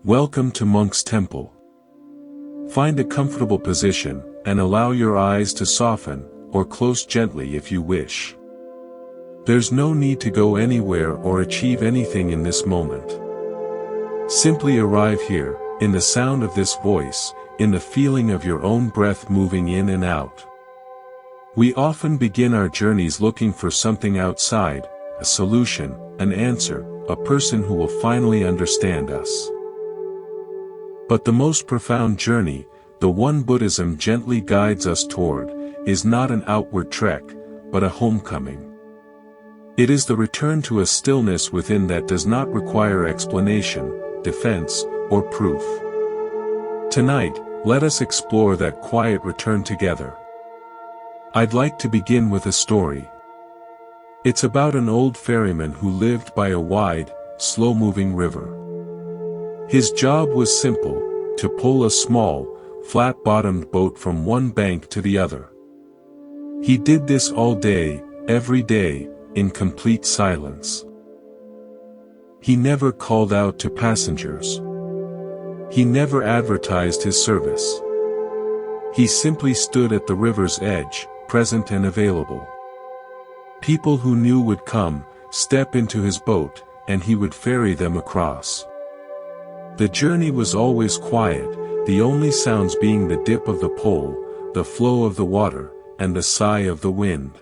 Welcome to Monk's Temple. Find a comfortable position, and allow your eyes to soften, or close gently if you wish. There's no need to go anywhere or achieve anything in this moment. Simply arrive here, in the sound of this voice, in the feeling of your own breath moving in and out. We often begin our journeys looking for something outside, a solution, an answer, a person who will finally understand us. But the most profound journey, the one Buddhism gently guides us toward, is not an outward trek, but a homecoming. It is the return to a stillness within that does not require explanation, defense, or proof. Tonight, let us explore that quiet return together. I'd like to begin with a story. It's about an old ferryman who lived by a wide, slow-moving river. His job was simple, to pull a small, flat-bottomed boat from one bank to the other. He did this all day, every day, in complete silence. He never called out to passengers. He never advertised his service. He simply stood at the river's edge, present and available. People who knew would come, step into his boat, and he would ferry them across. The journey was always quiet, the only sounds being the dip of the pole, the flow of the water, and the sigh of the wind.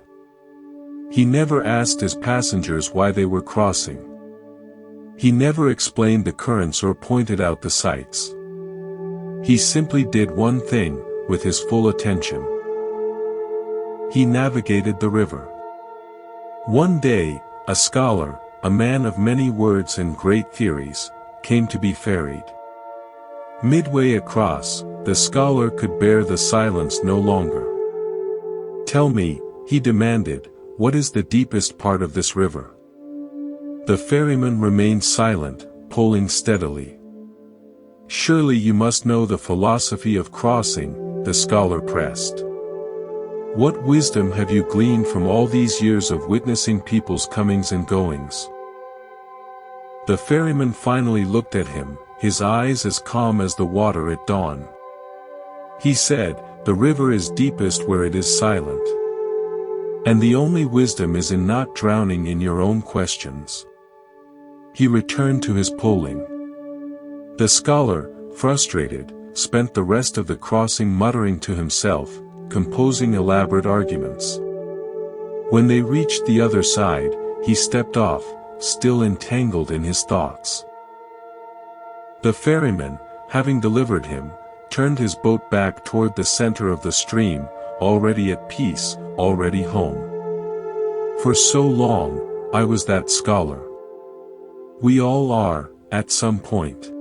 He never asked his passengers why they were crossing. He never explained the currents or pointed out the sights. He simply did one thing, with his full attention. He navigated the river. One day, a scholar, a man of many words and great theories, came to be ferried. Midway across, the scholar could bear the silence no longer. "Tell me," he demanded, "what is the deepest part of this river?" The ferryman remained silent, pulling steadily. "Surely you must know the philosophy of crossing," the scholar pressed. "What wisdom have you gleaned from all these years of witnessing people's comings and goings?" The ferryman finally looked at him, his eyes as calm as the water at dawn. He said, "The river is deepest where it is silent. And the only wisdom is in not drowning in your own questions." He returned to his pulling. The scholar, frustrated, spent the rest of the crossing muttering to himself, composing elaborate arguments. When they reached the other side, he stepped off, still entangled in his thoughts. The ferryman, having delivered him, turned his boat back toward the center of the stream, already at peace, already home. "For so long, I was that scholar. We all are, at some point.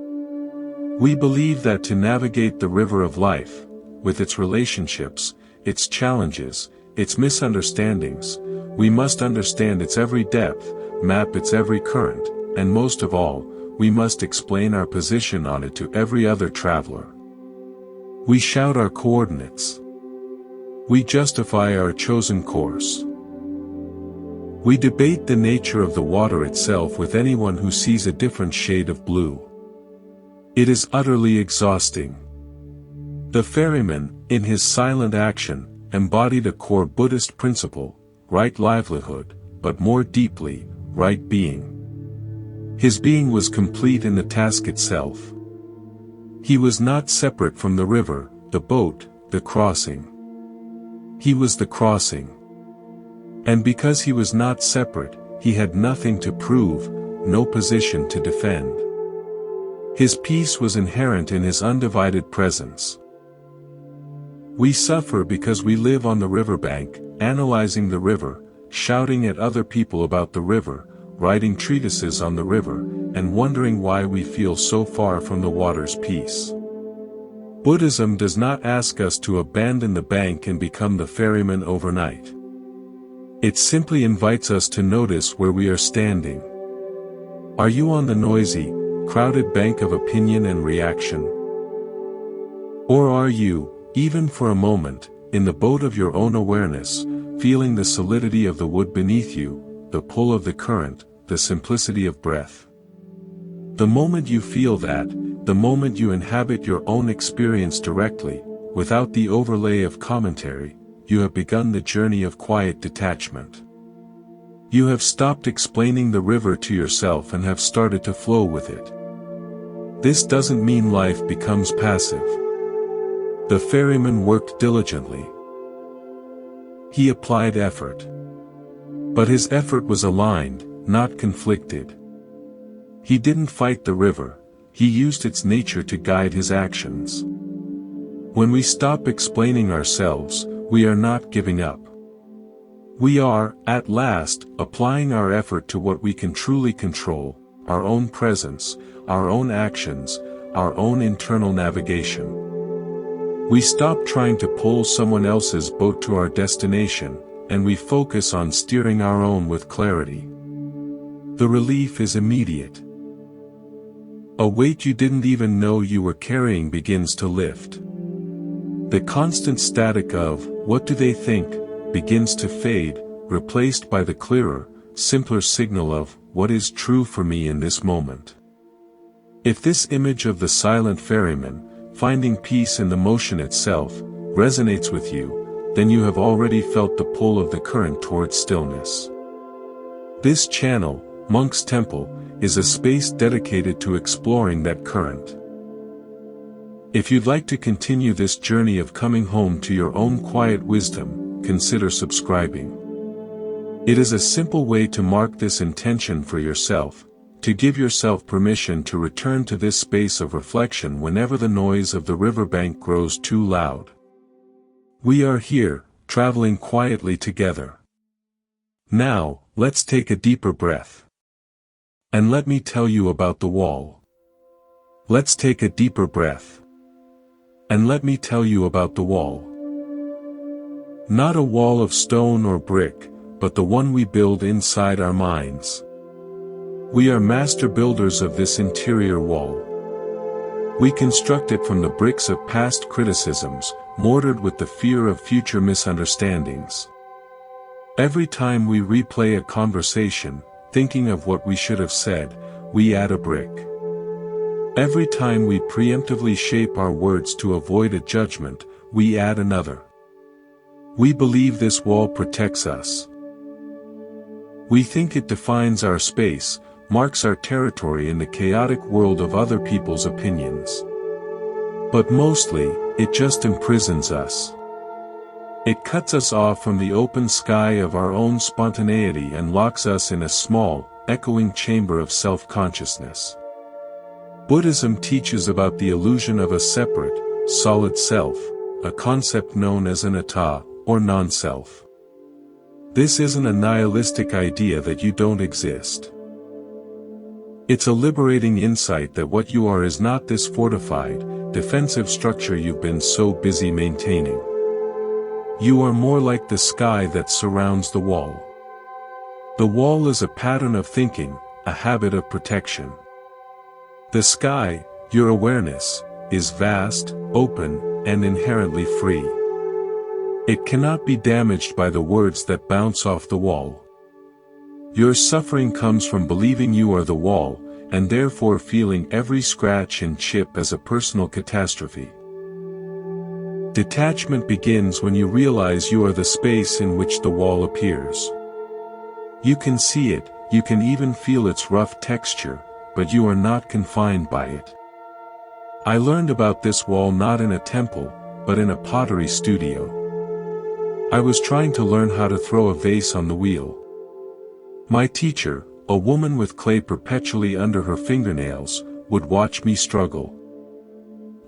We believe that to navigate the river of life, with its relationships, its challenges, its misunderstandings, we must understand its every depth, map its every current, and most of all, we must explain our position on it to every other traveler. We shout our coordinates. We justify our chosen course. We debate the nature of the water itself with anyone who sees a different shade of blue. It is utterly exhausting." The ferryman, in his silent action, embodied a core Buddhist principle, right livelihood, but more deeply, right being. His being was complete in the task itself. He was not separate from the river, the boat, the crossing. He was the crossing. And because he was not separate, he had nothing to prove, no position to defend. His peace was inherent in his undivided presence. We suffer because we live on the riverbank, analyzing the river, shouting at other people about the river, writing treatises on the river, and wondering why we feel so far from the water's peace. Buddhism does not ask us to abandon the bank and become the ferryman overnight. It simply invites us to notice where we are standing. Are you on the noisy, crowded bank of opinion and reaction? Or are you, even for a moment, in the boat of your own awareness, feeling the solidity of the wood beneath you, the pull of the current, the simplicity of breath? The moment you feel that, the moment you inhabit your own experience directly, without the overlay of commentary, you have begun the journey of quiet detachment. You have stopped explaining the river to yourself and have started to flow with it. This doesn't mean life becomes passive. The ferryman worked diligently. He applied effort. But his effort was aligned, not conflicted. He didn't fight the river, he used its nature to guide his actions. When we stop explaining ourselves, we are not giving up. We are, at last, applying our effort to what we can truly control, our own presence, our own actions, our own internal navigation. We stop trying to pull someone else's boat to our destination, and we focus on steering our own with clarity. The relief is immediate. A weight you didn't even know you were carrying begins to lift. The constant static of, "What do they think?" begins to fade, replaced by the clearer, simpler signal of, "What is true for me in this moment?" If this image of the silent ferryman, finding peace in the motion itself, resonates with you, then you have already felt the pull of the current towards stillness. This channel, Monk's Temple, is a space dedicated to exploring that current. If you'd like to continue this journey of coming home to your own quiet wisdom, consider subscribing. It is a simple way to mark this intention for yourself, to give yourself permission to return to this space of reflection whenever the noise of the riverbank grows too loud. We are here, traveling quietly together. Now, let's take a deeper breath. And let me tell you about the wall. Let's take a deeper breath. And let me tell you about the wall. Not a wall of stone or brick, but the one we build inside our minds. We are master builders of this interior wall. We construct it from the bricks of past criticisms, mortared with the fear of future misunderstandings. Every time we replay a conversation, thinking of what we should have said, we add a brick. Every time we preemptively shape our words to avoid a judgment, we add another. We believe this wall protects us. We think it defines our space, marks our territory in the chaotic world of other people's opinions. But mostly, it just imprisons us. It cuts us off from the open sky of our own spontaneity and locks us in a small, echoing chamber of self-consciousness. Buddhism teaches about the illusion of a separate, solid self, a concept known as anatta, or non-self. This isn't a nihilistic idea that you don't exist. It's a liberating insight that what you are is not this fortified, defensive structure you've been so busy maintaining. You are more like the sky that surrounds the wall. The wall is a pattern of thinking, a habit of protection. The sky, your awareness, is vast, open, and inherently free. It cannot be damaged by the words that bounce off the wall. Your suffering comes from believing you are the wall, and therefore feeling every scratch and chip as a personal catastrophe. Detachment begins when you realize you are the space in which the wall appears. You can see it, you can even feel its rough texture, but you are not confined by it. I learned about this wall not in a temple, but in a pottery studio. I was trying to learn how to throw a vase on the wheel. My teacher, a woman with clay perpetually under her fingernails, would watch me struggle.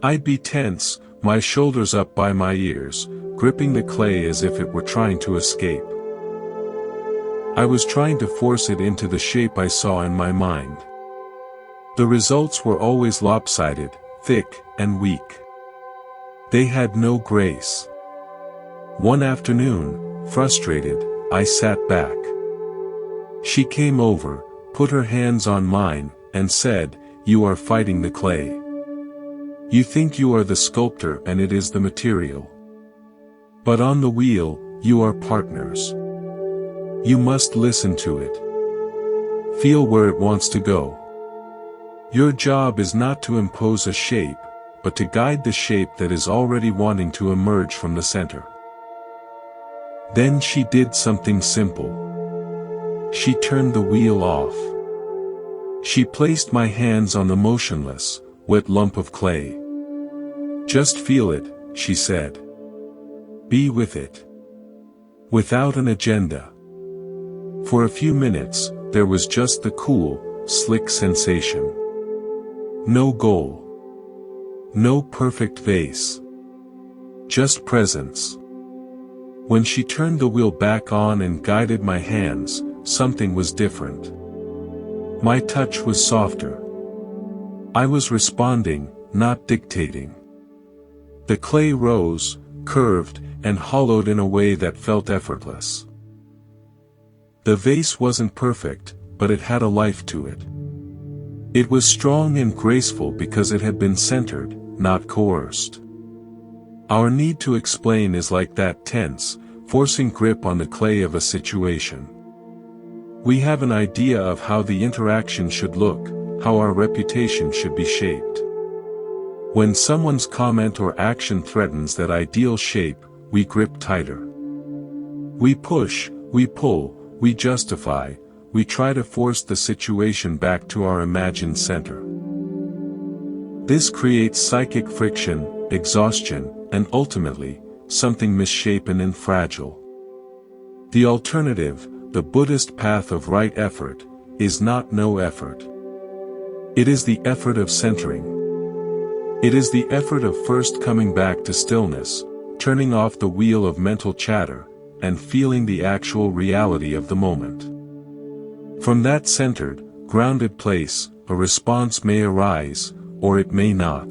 I'd be tense, my shoulders up by my ears, gripping the clay as if it were trying to escape. I was trying to force it into the shape I saw in my mind. The results were always lopsided, thick, and weak. They had no grace. One afternoon, frustrated, I sat back. She came over, put her hands on mine, and said, "You are fighting the clay. You think you are the sculptor and it is the material. But on the wheel, you are partners. You must listen to it. Feel where it wants to go. Your job is not to impose a shape, but to guide the shape that is already wanting to emerge from the center. Then she did something simple. She turned the wheel off. She placed my hands on the motionless, wet lump of clay. Just feel it, she said. Be with it. Without an agenda. For a few minutes, there was just the cool, slick sensation. No goal. No perfect vase. Just presence. When she turned the wheel back on and guided my hands, something was different. My touch was softer. I was responding, not dictating. The clay rose, curved, and hollowed in a way that felt effortless. The vase wasn't perfect, but it had a life to it. It was strong and graceful because it had been centered, not coerced. Our need to explain is like that tense, forcing grip on the clay of a situation. We have an idea of how the interaction should look, how our reputation should be shaped. When someone's comment or action threatens that ideal shape, we grip tighter. We push, we pull, we justify, we try to force the situation back to our imagined center. This creates psychic friction, exhaustion, and ultimately, something misshapen and fragile. The alternative, the Buddhist path of right effort, is not no effort. It is the effort of centering. It is the effort of first coming back to stillness, turning off the wheel of mental chatter, and feeling the actual reality of the moment. From that centered, grounded place, a response may arise, or it may not.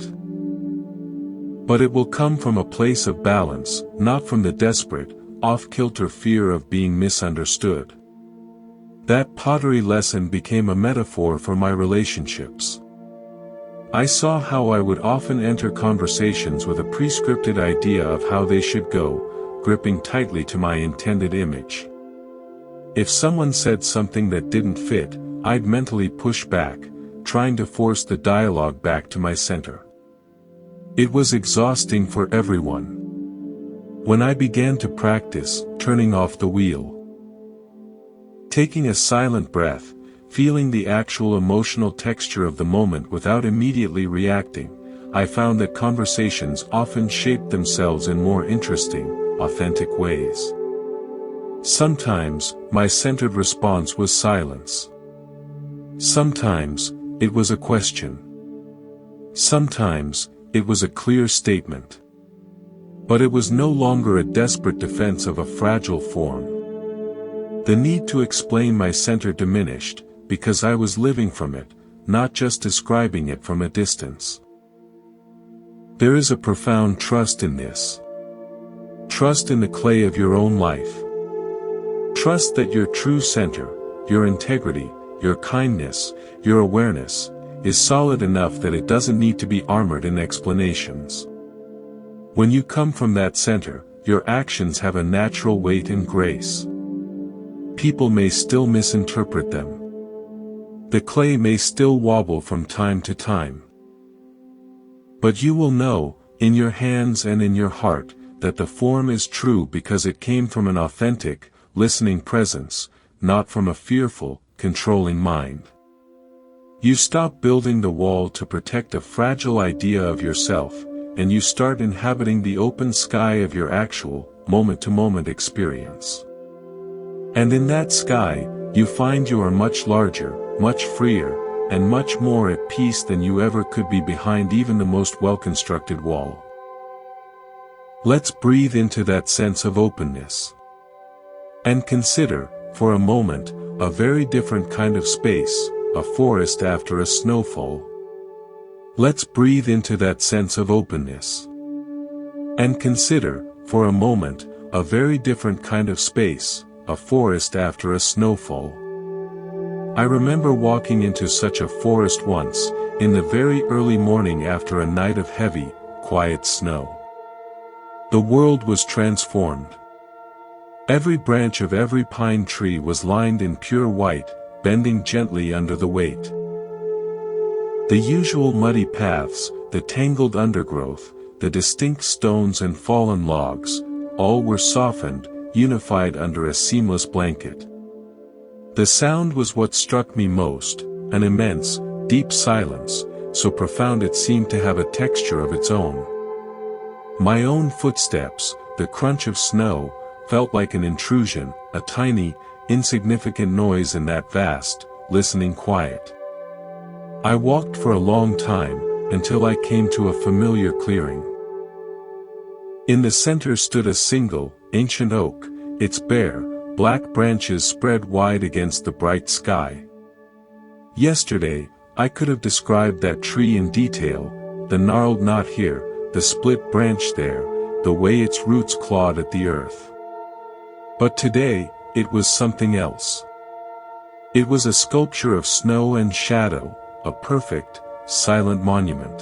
But it will come from a place of balance, not from the desperate, off-kilter fear of being misunderstood. That pottery lesson became a metaphor for my relationships. I saw how I would often enter conversations with a prescripted idea of how they should go, gripping tightly to my intended image. If someone said something that didn't fit, I'd mentally push back, trying to force the dialogue back to my center. It was exhausting for everyone. When I began to practice turning off the wheel, taking a silent breath, feeling the actual emotional texture of the moment without immediately reacting, I found that conversations often shaped themselves in more interesting, authentic ways. Sometimes, my centered response was silence. Sometimes, it was a question. Sometimes, it was a clear statement. But it was no longer a desperate defense of a fragile form. The need to explain my center diminished, because I was living from it, not just describing it from a distance. There is a profound trust in this. Trust in the clay of your own life. Trust that your true center, your integrity, your kindness, your awareness, is solid enough that it doesn't need to be armored in explanations. When you come from that center, your actions have a natural weight and grace. People may still misinterpret them. The clay may still wobble from time to time. But you will know, in your hands and in your heart, that the form is true because it came from an authentic, listening presence, not from a fearful, controlling mind. You stop building the wall to protect a fragile idea of yourself, and you start inhabiting the open sky of your actual, moment-to-moment experience. And in that sky, you find you are much larger, much freer, and much more at peace than you ever could be behind even the most well-constructed wall. Let's breathe into that sense of openness. And consider, for a moment, a very different kind of space, a forest after a snowfall. Let's breathe into that sense of openness. And consider, for a moment, a very different kind of space, a forest after a snowfall. I remember walking into such a forest once, in the very early morning after a night of heavy, quiet snow. The world was transformed. Every branch of every pine tree was lined in pure white, bending gently under the weight. The usual muddy paths, the tangled undergrowth, the distinct stones and fallen logs, all were softened, unified under a seamless blanket. The sound was what struck me most, an immense, deep silence, so profound it seemed to have a texture of its own. My own footsteps, the crunch of snow, felt like an intrusion, a tiny, insignificant noise in that vast, listening quiet. I walked for a long time, until I came to a familiar clearing. In the center stood a single, ancient oak, its bare, black branches spread wide against the bright sky. Yesterday, I could have described that tree in detail, the gnarled knot here, the split branch there, the way its roots clawed at the earth. But today, it was something else. It was a sculpture of snow and shadow, a perfect, silent monument.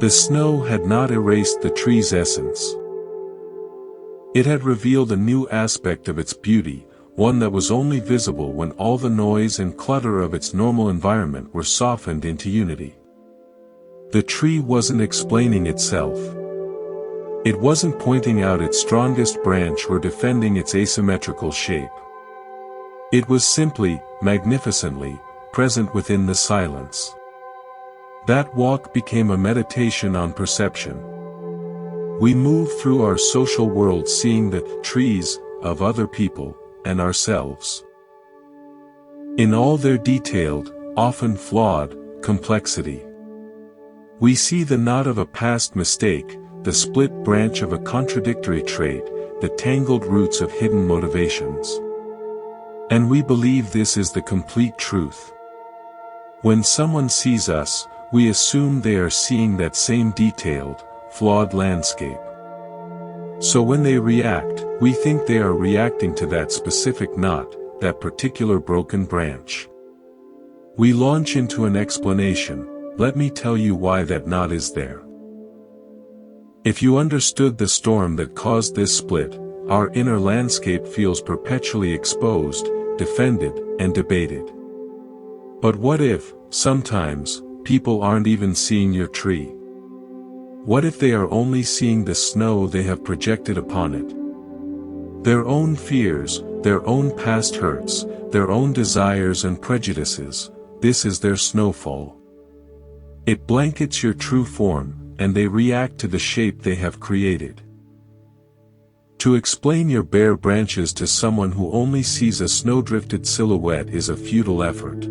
The snow had not erased the tree's essence. It had revealed a new aspect of its beauty, one that was only visible when all the noise and clutter of its normal environment were softened into unity. The tree wasn't explaining itself. It wasn't pointing out its strongest branch or defending its asymmetrical shape. It was simply, magnificently, present within the silence. That walk became a meditation on perception. We moved through our social world seeing the trees of other people and ourselves in all their detailed, often flawed, complexity. We see the knot of a past mistake, the split branch of a contradictory trait, the tangled roots of hidden motivations. And we believe this is the complete truth. When someone sees us, we assume they are seeing that same detailed, flawed landscape. So when they react, we think they are reacting to that specific knot, that particular broken branch. We launch into an explanation. Let me tell you why that knot is there. If you understood the storm that caused this split, our inner landscape feels perpetually exposed, defended, and debated. But what if, sometimes, people aren't even seeing your tree? What if they are only seeing the snow they have projected upon it? Their own fears, their own past hurts, their own desires and prejudices, this is their snowfall. It blankets your true form, and they react to the shape they have created. To explain your bare branches to someone who only sees a snowdrifted silhouette is a futile effort.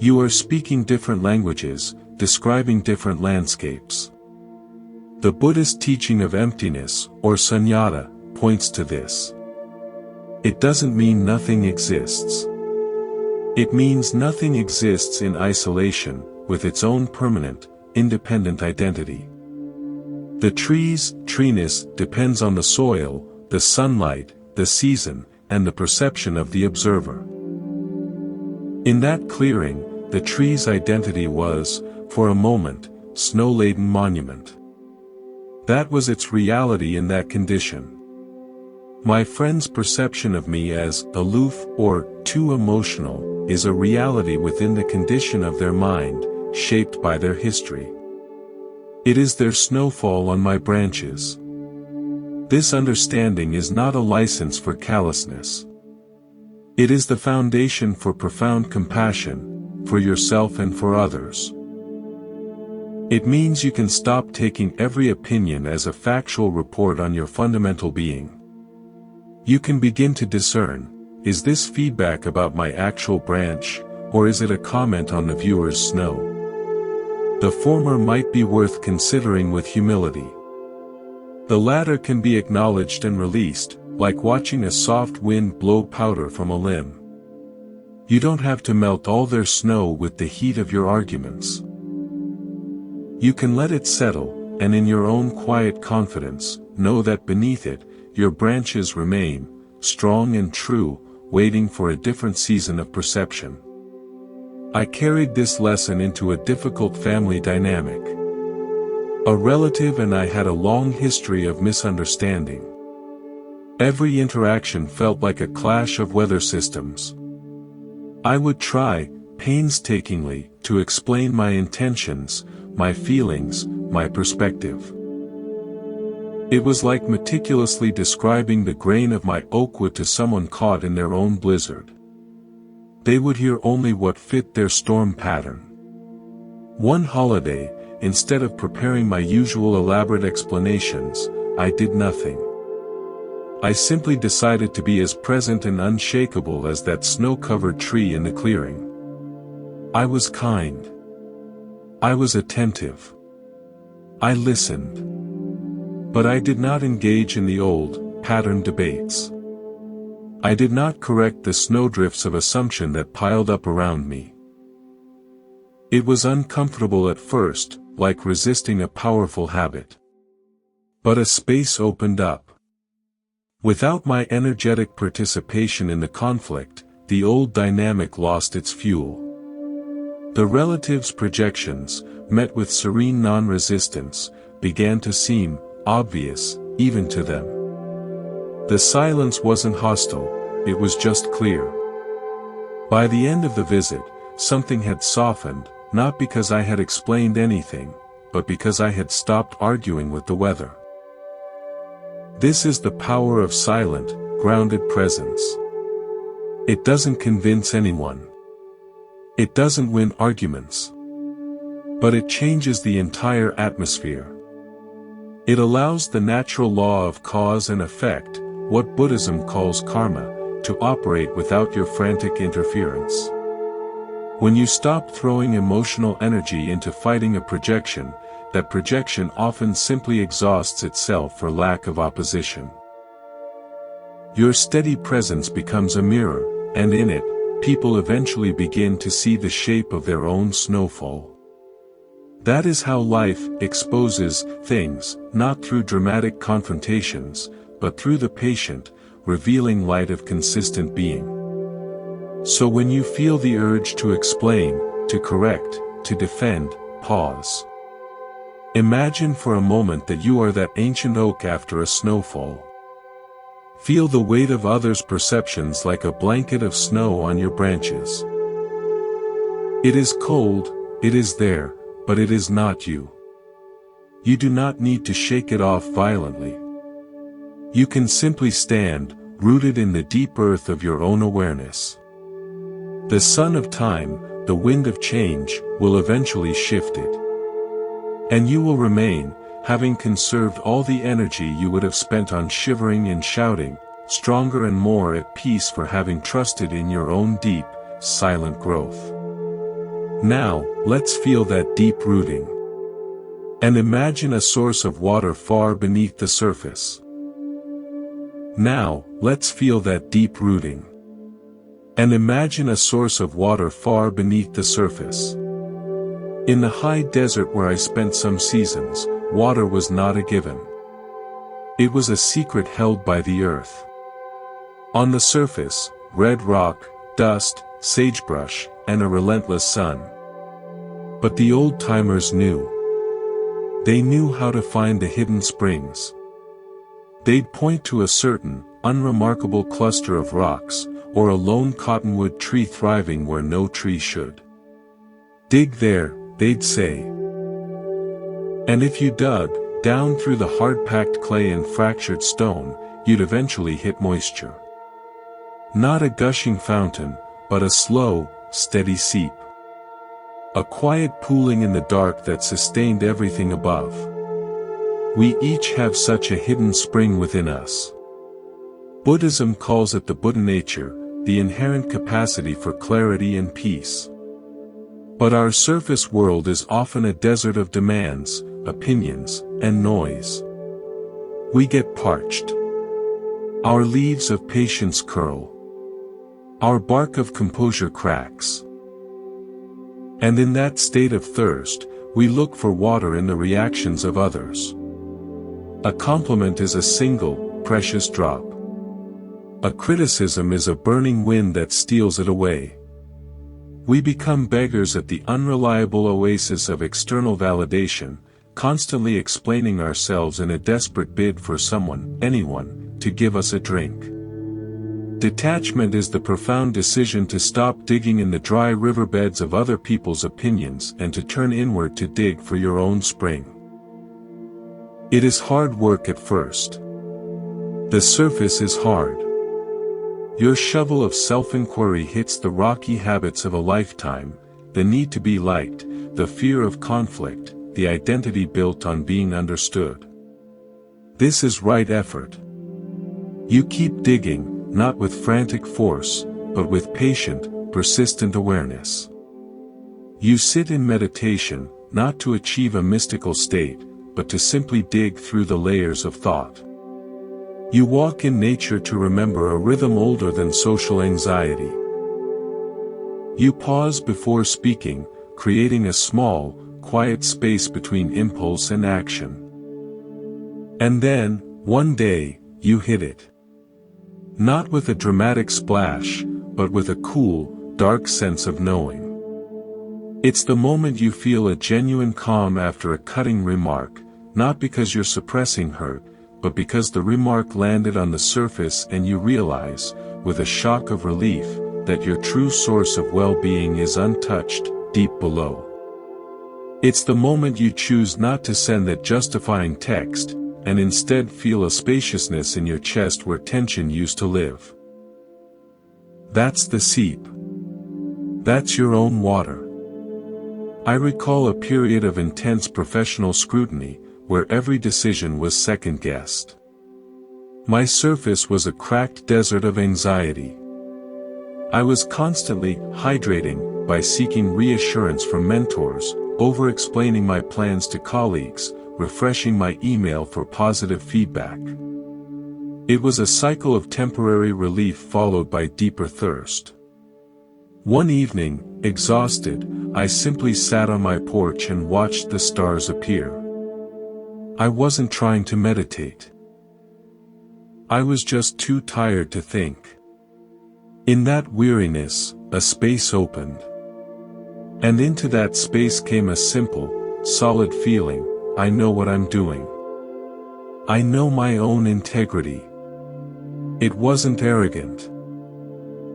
You are speaking different languages, describing different landscapes. The Buddhist teaching of emptiness, or sunyata, points to this. It doesn't mean nothing exists. It means nothing exists in isolation, with its own permanent, independent identity. The tree's treeness depends on the soil, the sunlight, the season, and the perception of the observer. In that clearing, the tree's identity was, for a moment, snow-laden monument. That was its reality in that condition. My friend's perception of me as aloof or too emotional is a reality within the condition of their mind, shaped by their history. It is their snowfall on my branches. This understanding is not a license for callousness. It is the foundation for profound compassion, for yourself and for others. It means you can stop taking every opinion as a factual report on your fundamental being. You can begin to discern, is this feedback about my actual branch, or is it a comment on the viewer's snow? The former might be worth considering with humility. The latter can be acknowledged and released, like watching a soft wind blow powder from a limb. You don't have to melt all their snow with the heat of your arguments. You can let it settle, and in your own quiet confidence, know that beneath it, your branches remain, strong and true, waiting for a different season of perception. I carried this lesson into a difficult family dynamic. A relative and I had a long history of misunderstanding. Every interaction felt like a clash of weather systems. I would try, painstakingly, to explain my intentions, my feelings, my perspective. It was like meticulously describing the grain of my oak wood to someone caught in their own blizzard. They would hear only what fit their storm pattern. One holiday, instead of preparing my usual elaborate explanations, I did nothing. I simply decided to be as present and unshakable as that snow-covered tree in the clearing. I was kind. I was attentive. I listened. But I did not engage in the old, patterned debates. I did not correct the snowdrifts of assumption that piled up around me. It was uncomfortable at first, like resisting a powerful habit. But a space opened up. Without my energetic participation in the conflict, the old dynamic lost its fuel. The relatives' projections, met with serene non-resistance, began to seem obvious, even to them. The silence wasn't hostile, it was just clear. By the end of the visit, something had softened, not because I had explained anything, but because I had stopped arguing with the weather. This is the power of silent, grounded presence. It doesn't convince anyone. It doesn't win arguments. But it changes the entire atmosphere. It allows the natural law of cause and effect, what Buddhism calls karma, to operate without your frantic interference. When you stop throwing emotional energy into fighting a projection, that projection often simply exhausts itself for lack of opposition. Your steady presence becomes a mirror, and in it, people eventually begin to see the shape of their own snowfall. That is how life exposes things, not through dramatic confrontations, but through the patient, revealing light of consistent being. So when you feel the urge to explain, to correct, to defend, pause. Imagine for a moment that you are that ancient oak after a snowfall. Feel the weight of others' perceptions like a blanket of snow on your branches. It is cold, it is there, but it is not you. You do not need to shake it off violently. You can simply stand, rooted in the deep earth of your own awareness. The sun of time, the wind of change, will eventually shift it. And you will remain, having conserved all the energy you would have spent on shivering and shouting, stronger and more at peace for having trusted in your own deep, silent growth. Now, let's feel that deep rooting. And imagine a source of water far beneath the surface. Now, let's feel that deep rooting. And imagine a source of water far beneath the surface. In the high desert where I spent some seasons, water was not a given. It was a secret held by the earth. On the surface, red rock, dust, sagebrush, and a relentless sun. But the old-timers knew. They knew how to find the hidden springs. They'd point to a certain, unremarkable cluster of rocks, or a lone cottonwood tree thriving where no tree should. Dig there, they'd say. And if you dug, down through the hard-packed clay and fractured stone, you'd eventually hit moisture. Not a gushing fountain, but a slow, steady seep. A quiet pooling in the dark that sustained everything above. We each have such a hidden spring within us. Buddhism calls it the Buddha nature, the inherent capacity for clarity and peace. But our surface world is often a desert of demands, opinions, and noise. We get parched. Our leaves of patience curl. Our bark of composure cracks. And in that state of thirst, we look for water in the reactions of others. A compliment is a single, precious drop. A criticism is a burning wind that steals it away. We become beggars at the unreliable oasis of external validation, constantly explaining ourselves in a desperate bid for someone, anyone, to give us a drink. Detachment is the profound decision to stop digging in the dry riverbeds of other people's opinions and to turn inward to dig for your own spring. It is hard work at first. The surface is hard. Your shovel of self-inquiry hits the rocky habits of a lifetime, the need to be liked, the fear of conflict, the identity built on being understood. This is right effort. You keep digging, not with frantic force, but with patient, persistent awareness. You sit in meditation, not to achieve a mystical state, but to simply dig through the layers of thought. You walk in nature to remember a rhythm older than social anxiety. You pause before speaking, creating a small, quiet space between impulse and action. And then, one day, you hit it. Not with a dramatic splash, but with a cool, dark sense of knowing. It's the moment you feel a genuine calm after a cutting remark, not because you're suppressing hurt, but because the remark landed on the surface and you realize, with a shock of relief, that your true source of well-being is untouched, deep below. It's the moment you choose not to send that justifying text, and instead feel a spaciousness in your chest where tension used to live. That's the seep. That's your own water. I recall a period of intense professional scrutiny, where every decision was second-guessed. My surface was a cracked desert of anxiety. I was constantly hydrating by seeking reassurance from mentors, over-explaining my plans to colleagues, refreshing my email for positive feedback. It was a cycle of temporary relief followed by deeper thirst. One evening, exhausted, I simply sat on my porch and watched the stars appear. I wasn't trying to meditate. I was just too tired to think. In that weariness, a space opened. And into that space came a simple, solid feeling: I know what I'm doing. I know my own integrity. It wasn't arrogant.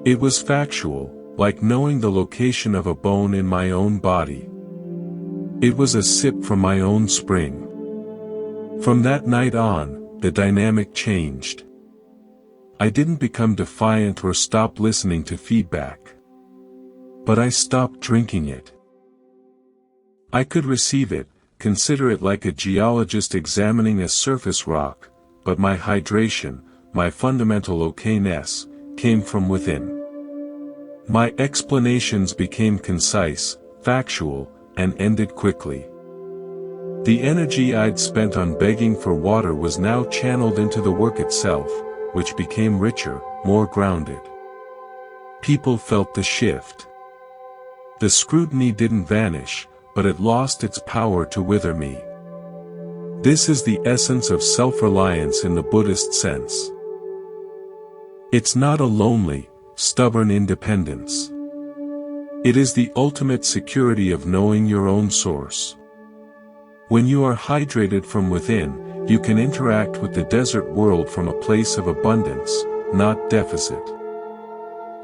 It was factual, like knowing the location of a bone in my own body. It was a sip from my own spring. From that night on, the dynamic changed. I didn't become defiant or stop listening to feedback. But I stopped drinking it. I could receive it, consider it like a geologist examining a surface rock, but my hydration, my fundamental okayness, came from within. My explanations became concise, factual, and ended quickly. The energy I'd spent on begging for water was now channeled into the work itself, which became richer, more grounded. People felt the shift. The scrutiny didn't vanish, but it lost its power to wither me. This is the essence of self-reliance in the Buddhist sense. It's not a lonely, stubborn independence. It is the ultimate security of knowing your own source. When you are hydrated from within, you can interact with the desert world from a place of abundance, not deficit.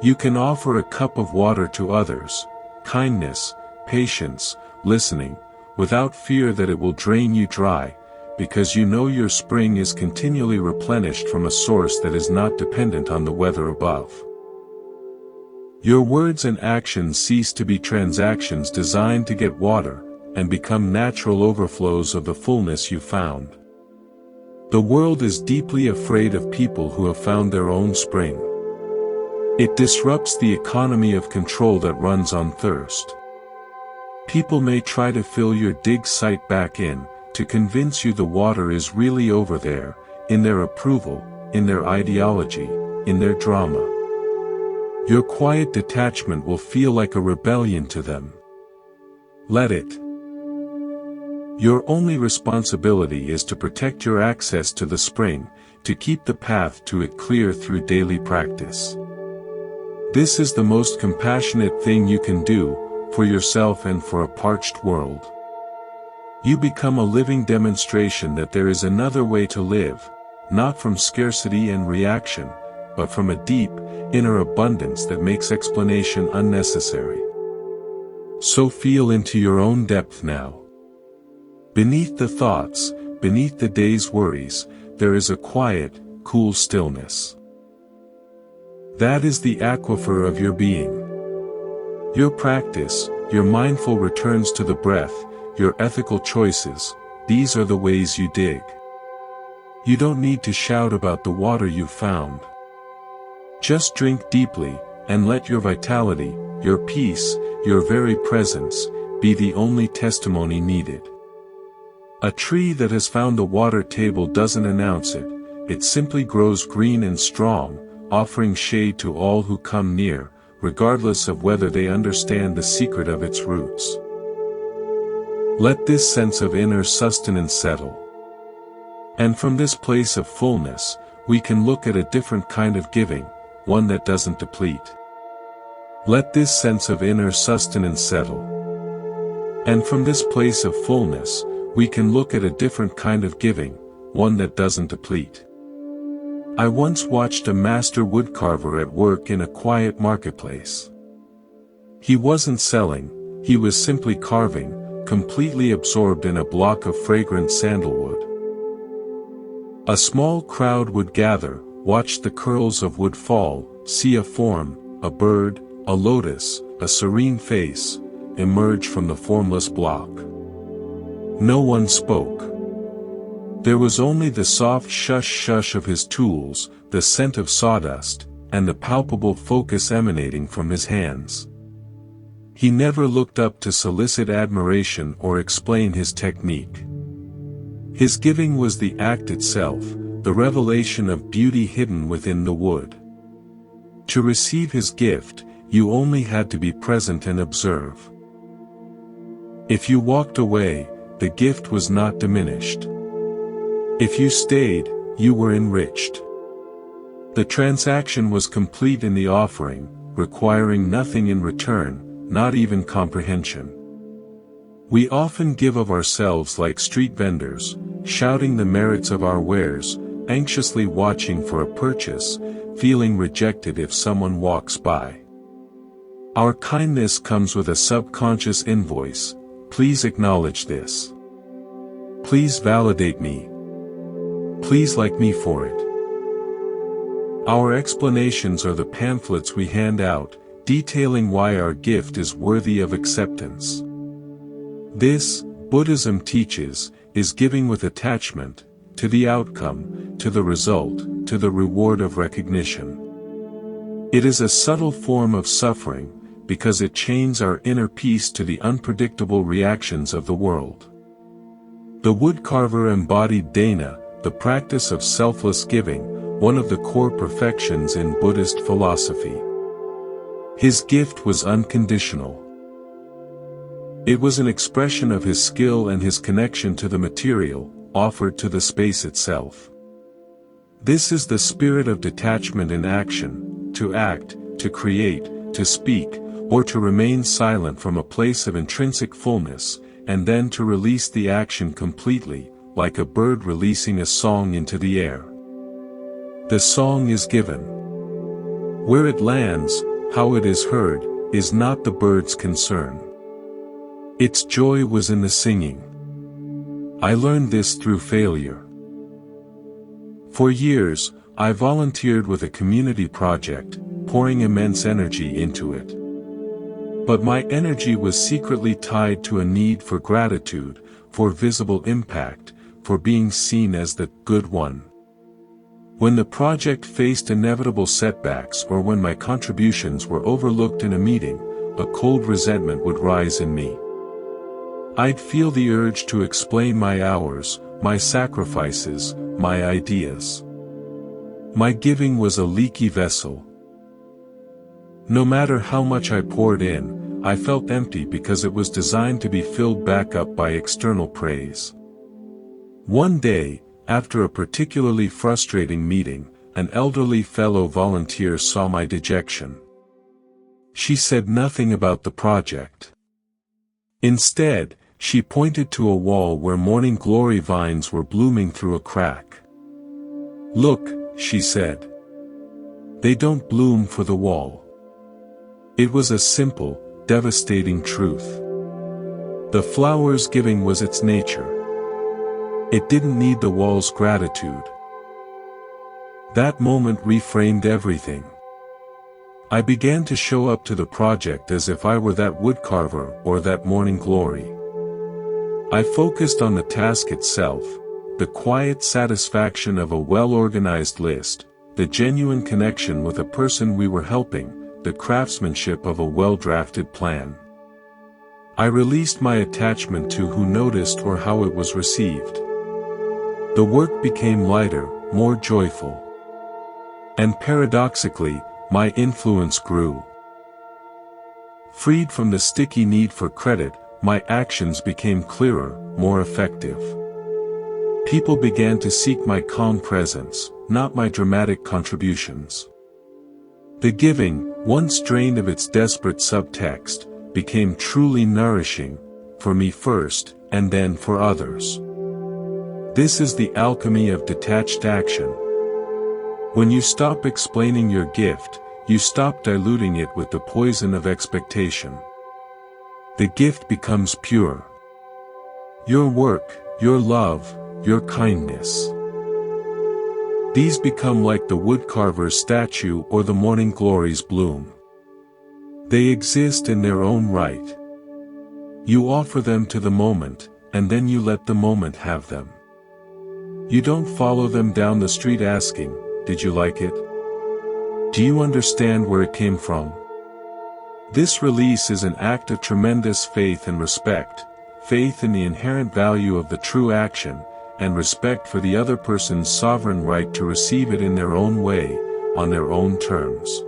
You can offer a cup of water to others, kindness, patience, listening, without fear that it will drain you dry, because you know your spring is continually replenished from a source that is not dependent on the weather above. Your words and actions cease to be transactions designed to get water, and become natural overflows of the fullness you found. The world is deeply afraid of people who have found their own spring. It disrupts the economy of control that runs on thirst. People may try to fill your dig site back in, to convince you the water is really over there, in their approval, in their ideology, in their drama. Your quiet detachment will feel like a rebellion to them. Let it. Your only responsibility is to protect your access to the spring, to keep the path to it clear through daily practice. This is the most compassionate thing you can do, for yourself and for a parched world. You become a living demonstration that there is another way to live, not from scarcity and reaction, but from a deep, inner abundance that makes explanation unnecessary. So feel into your own depth now. Beneath the thoughts, beneath the day's worries, there is a quiet, cool stillness. That is the aquifer of your being. Your practice, your mindful returns to the breath, your ethical choices, these are the ways you dig. You don't need to shout about the water you found. Just drink deeply, and let your vitality, your peace, your very presence, be the only testimony needed. A tree that has found the water table doesn't announce it, it simply grows green and strong, offering shade to all who come near, regardless of whether they understand the secret of its roots. Let this sense of inner sustenance settle. And from this place of fullness, we can look at a different kind of giving, one that doesn't deplete. Let this sense of inner sustenance settle. And from this place of fullness, we can look at a different kind of giving, one that doesn't deplete. I once watched a master woodcarver at work in a quiet marketplace. He wasn't selling, he was simply carving, completely absorbed in a block of fragrant sandalwood. A small crowd would gather, watch the curls of wood fall, see a form, a bird, a lotus, a serene face, emerge from the formless block. No one spoke. There was only the soft shush-shush of his tools, the scent of sawdust, and the palpable focus emanating from his hands. He never looked up to solicit admiration or explain his technique. His giving was the act itself, the revelation of beauty hidden within the wood. To receive his gift, you only had to be present and observe. If you walked away, the gift was not diminished. If you stayed, you were enriched. The transaction was complete in the offering, requiring nothing in return, not even comprehension. We often give of ourselves like street vendors, shouting the merits of our wares, anxiously watching for a purchase, feeling rejected if someone walks by. Our kindness comes with a subconscious invoice, please acknowledge this. Please validate me. Please like me for it. Our explanations are the pamphlets we hand out, detailing why our gift is worthy of acceptance. This, Buddhism teaches, is giving with attachment, to the outcome, to the result, to the reward of recognition. It is a subtle form of suffering, because it chains our inner peace to the unpredictable reactions of the world. The woodcarver embodied dana, the practice of selfless giving, one of the core perfections in Buddhist philosophy. His gift was unconditional. It was an expression of his skill and his connection to the material, offered to the space itself. This is the spirit of detachment in action, to act, to create, to speak, or to remain silent from a place of intrinsic fullness, and then to release the action completely, like a bird releasing a song into the air. The song is given. Where it lands, how it is heard, is not the bird's concern. Its joy was in the singing. I learned this through failure. For years, I volunteered with a community project, pouring immense energy into it. But my energy was secretly tied to a need for gratitude, for visible impact, for being seen as the good one. When the project faced inevitable setbacks or when my contributions were overlooked in a meeting, a cold resentment would rise in me. I'd feel the urge to explain my hours, my sacrifices, my ideas. My giving was a leaky vessel. No matter how much I poured in, I felt empty because it was designed to be filled back up by external praise. One day, after a particularly frustrating meeting, an elderly fellow volunteer saw my dejection. She said nothing about the project. Instead, she pointed to a wall where morning glory vines were blooming through a crack. "Look," she said. They don't bloom for the wall. It was a simple, devastating truth. The flower's giving was its nature. It didn't need the wall's gratitude. That moment reframed everything. I began to show up to the project as if I were that woodcarver or that morning glory. I focused on the task itself, the quiet satisfaction of a well-organized list, the genuine connection with a person we were helping, the craftsmanship of a well-drafted plan. I released my attachment to who noticed or how it was received. The work became lighter, more joyful. And paradoxically, my influence grew. Freed from the sticky need for credit, my actions became clearer, more effective. People began to seek my calm presence, not my dramatic contributions. The giving, once drained of its desperate subtext, became truly nourishing, for me first, and then for others. This is the alchemy of detached action. When you stop explaining your gift, you stop diluting it with the poison of expectation. The gift becomes pure. Your work, your love, your kindness. These become like the woodcarver's statue or the morning glory's bloom. They exist in their own right. You offer them to the moment, and then you let the moment have them. You don't follow them down the street asking, "Did you like it? Do you understand where it came from?" This release is an act of tremendous faith and respect, faith in the inherent value of the true action, and respect for the other person's sovereign right to receive it in their own way, on their own terms.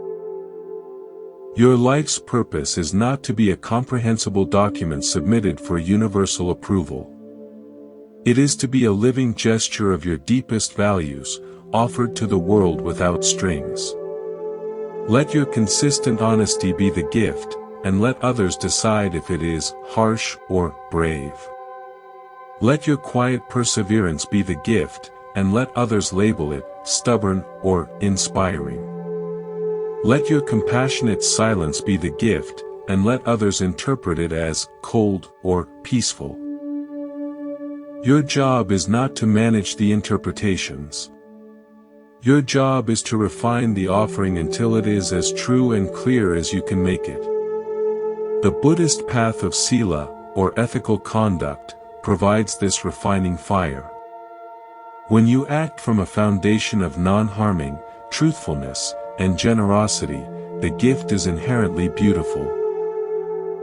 Your life's purpose is not to be a comprehensible document submitted for universal approval. It is to be a living gesture of your deepest values, offered to the world without strings. Let your consistent honesty be the gift, and let others decide if it is harsh or brave. Let your quiet perseverance be the gift, and let others label it stubborn or inspiring. Let your compassionate silence be the gift, and let others interpret it as cold or peaceful. Your job is not to manage the interpretations. Your job is to refine the offering until it is as true and clear as you can make it. The Buddhist path of sila, or ethical conduct, provides this refining fire. When you act from a foundation of non-harming, truthfulness, and generosity, the gift is inherently beautiful.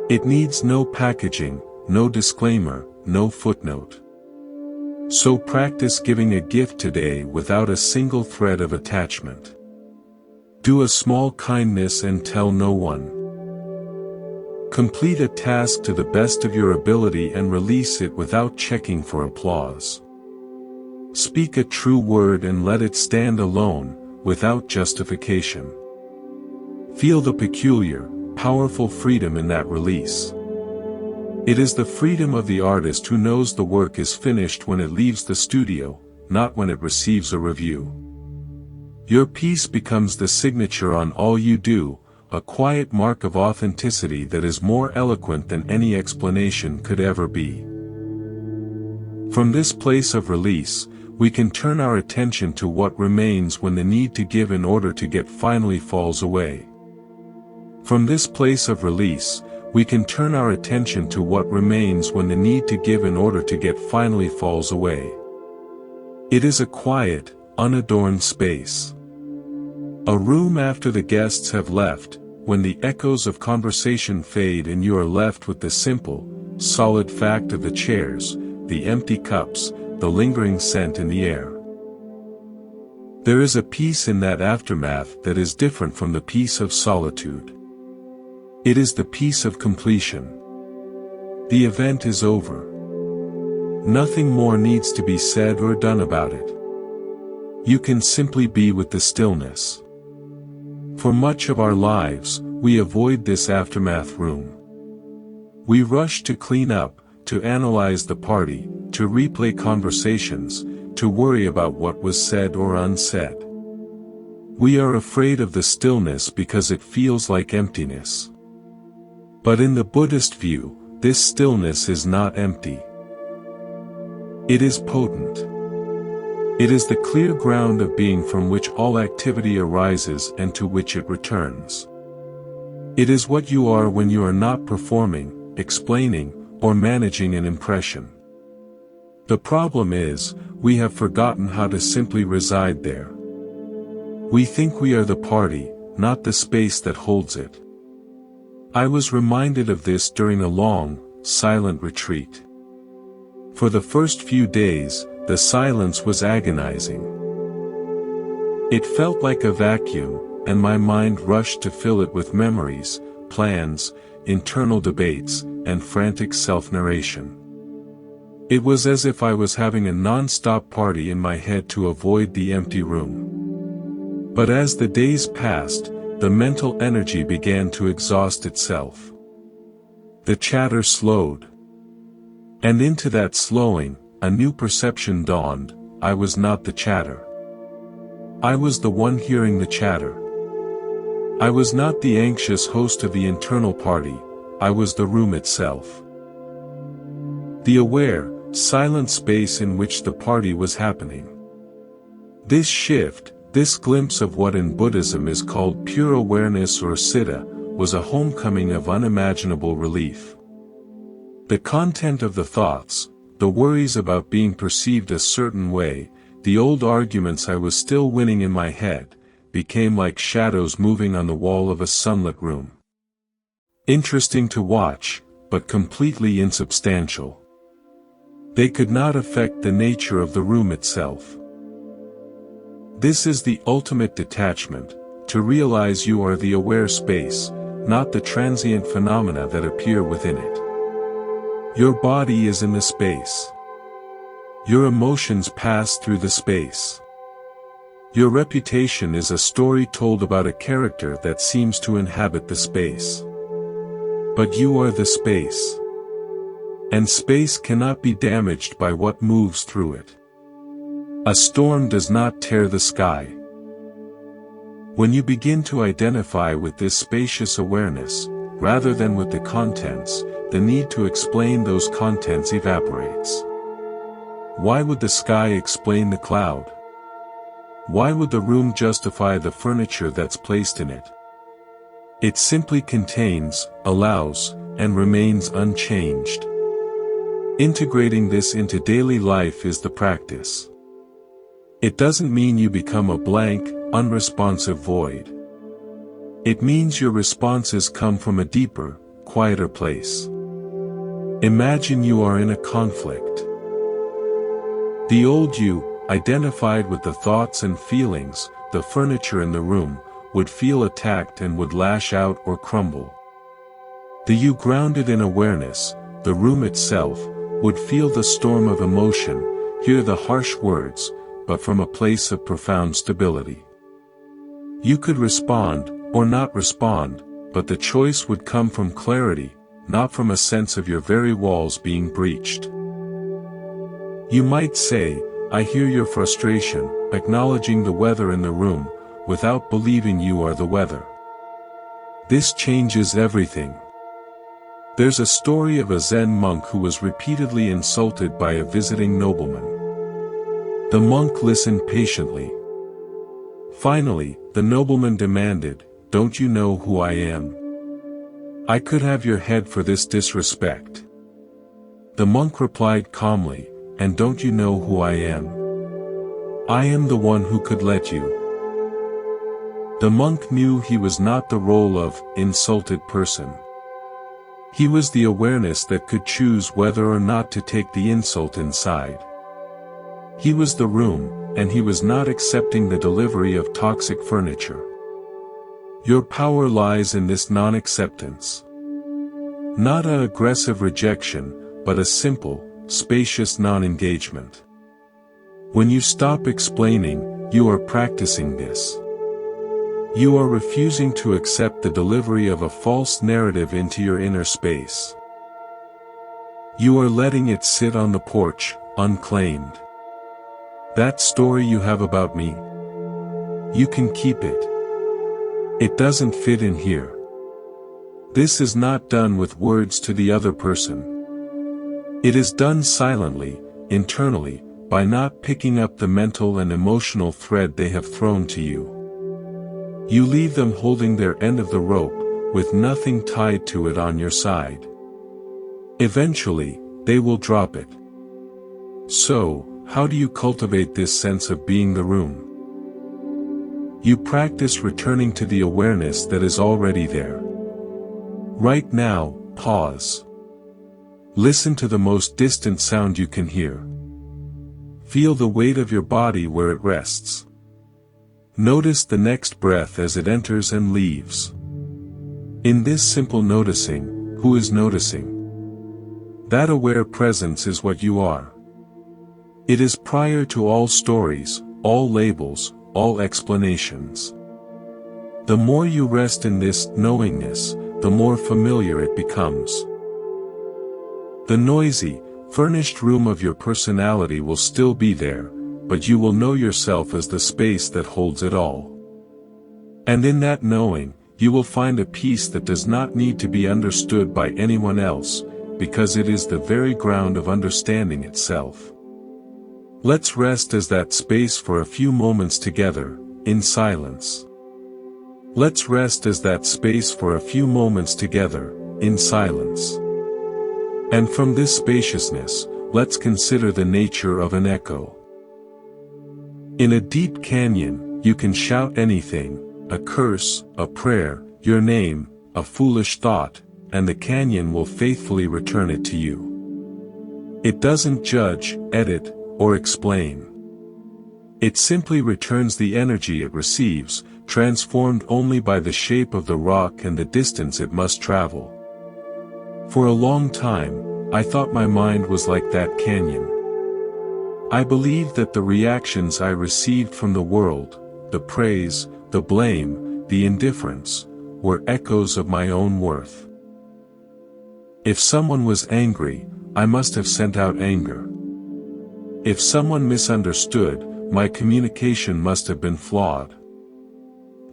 It needs no packaging, no disclaimer, no footnote. So practice giving a gift today without a single thread of attachment. Do a small kindness and tell no one. Complete a task to the best of your ability and release it without checking for applause. Speak a true word and let it stand alone, without justification. Feel the peculiar, powerful freedom in that release. It is the freedom of the artist who knows the work is finished when it leaves the studio, not when it receives a review. Your piece becomes the signature on all you do, a quiet mark of authenticity that is more eloquent than any explanation could ever be. From this place of release, we can turn our attention to what remains when the need to give in order to get finally falls away. From this place of release, we can turn our attention to what remains when the need to give in order to get finally falls away. It is a quiet, unadorned space. A room after the guests have left, when the echoes of conversation fade and you are left with the simple, solid fact of the chairs, the empty cups, the lingering scent in the air. There is a peace in that aftermath that is different from the peace of solitude. It is the peace of completion. The event is over. Nothing more needs to be said or done about it. You can simply be with the stillness. For much of our lives, we avoid this aftermath room. We rush to clean up, to analyze the party, to replay conversations, to worry about what was said or unsaid. We are afraid of the stillness because it feels like emptiness. But in the Buddhist view, this stillness is not empty. It is potent. It is the clear ground of being from which all activity arises and to which it returns. It is what you are when you are not performing, explaining, or managing an impression. The problem is, we have forgotten how to simply reside there. We think we are the party, not the space that holds it. I was reminded of this during a long, silent retreat. For the first few days, the silence was agonizing. It felt like a vacuum, and my mind rushed to fill it with memories, plans, internal debates, and frantic self-narration. It was as if I was having a non-stop party in my head to avoid the empty room. But as the days passed, the mental energy began to exhaust itself. The chatter slowed. And into that slowing, a new perception dawned: I was not the chatter. I was the one hearing the chatter. I was not the anxious host of the internal party, I was the room itself. The aware, silent space in which the party was happening. This shift, this glimpse of what in Buddhism is called pure awareness or siddha, was a homecoming of unimaginable relief. The content of the thoughts, the worries about being perceived a certain way, the old arguments I was still winning in my head, became like shadows moving on the wall of a sunlit room. Interesting to watch, but completely insubstantial. They could not affect the nature of the room itself. This is the ultimate detachment, to realize you are the aware space, not the transient phenomena that appear within it. Your body is in the space. Your emotions pass through the space. Your reputation is a story told about a character that seems to inhabit the space. But you are the space. And space cannot be damaged by what moves through it. A storm does not tear the sky. When you begin to identify with this spacious awareness, rather than with the contents, the need to explain those contents evaporates. Why would the sky explain the cloud? Why would the room justify the furniture that's placed in it? It simply contains, allows, and remains unchanged. Integrating this into daily life is the practice. It doesn't mean you become a blank, unresponsive void. It means your responses come from a deeper, quieter place. Imagine you are in a conflict. The old you, identified with the thoughts and feelings, the furniture in the room, would feel attacked and would lash out or crumble. The you grounded in awareness, the room itself, would feel the storm of emotion, hear the harsh words, but from a place of profound stability. You could respond, or not respond, but the choice would come from clarity, not from a sense of your very walls being breached. You might say, I hear your frustration, acknowledging the weather in the room, without believing you are the weather. This changes everything. There's a story of a Zen monk who was repeatedly insulted by a visiting nobleman. The monk listened patiently. Finally, the nobleman demanded, "Don't you know who I am? I could have your head for this disrespect." The monk replied calmly, "And don't you know who I am? I am the one who could let you." The monk knew he was not the role of insulted person. He was the awareness that could choose whether or not to take the insult inside. He was the room, and he was not accepting the delivery of toxic furniture. Your power lies in this non-acceptance. Not an aggressive rejection, but a simple, spacious non-engagement. When you stop explaining, you are practicing this. You are refusing to accept the delivery of a false narrative into your inner space. You are letting it sit on the porch, unclaimed. That story you have about me? You can keep it. It doesn't fit in here. This is not done with words to the other person. It is done silently, internally, by not picking up the mental and emotional thread they have thrown to you. You leave them holding their end of the rope, with nothing tied to it on your side. Eventually, they will drop it. So, how do you cultivate this sense of being the room? You practice returning to the awareness that is already there. Right now, pause. Listen to the most distant sound you can hear. Feel the weight of your body where it rests. Notice the next breath as it enters and leaves. In this simple noticing, who is noticing? That aware presence is what you are. It is prior to all stories, all labels, all explanations. The more you rest in this knowingness, the more familiar it becomes. The noisy, furnished room of your personality will still be there, but you will know yourself as the space that holds it all. And in that knowing, you will find a peace that does not need to be understood by anyone else, because it is the very ground of understanding itself. Let's rest as that space for a few moments together, in silence. Let's rest as that space for a few moments together, in silence. And from this spaciousness, let's consider the nature of an echo. In a deep canyon, you can shout anything, a curse, a prayer, your name, a foolish thought, and the canyon will faithfully return it to you. It doesn't judge, edit, or explain. It simply returns the energy it receives, transformed only by the shape of the rock and the distance it must travel. For a long time, I thought my mind was like that canyon. I believed that the reactions I received from the world, the praise, the blame, the indifference, were echoes of my own worth. If someone was angry, I must have sent out anger. If someone misunderstood, my communication must have been flawed.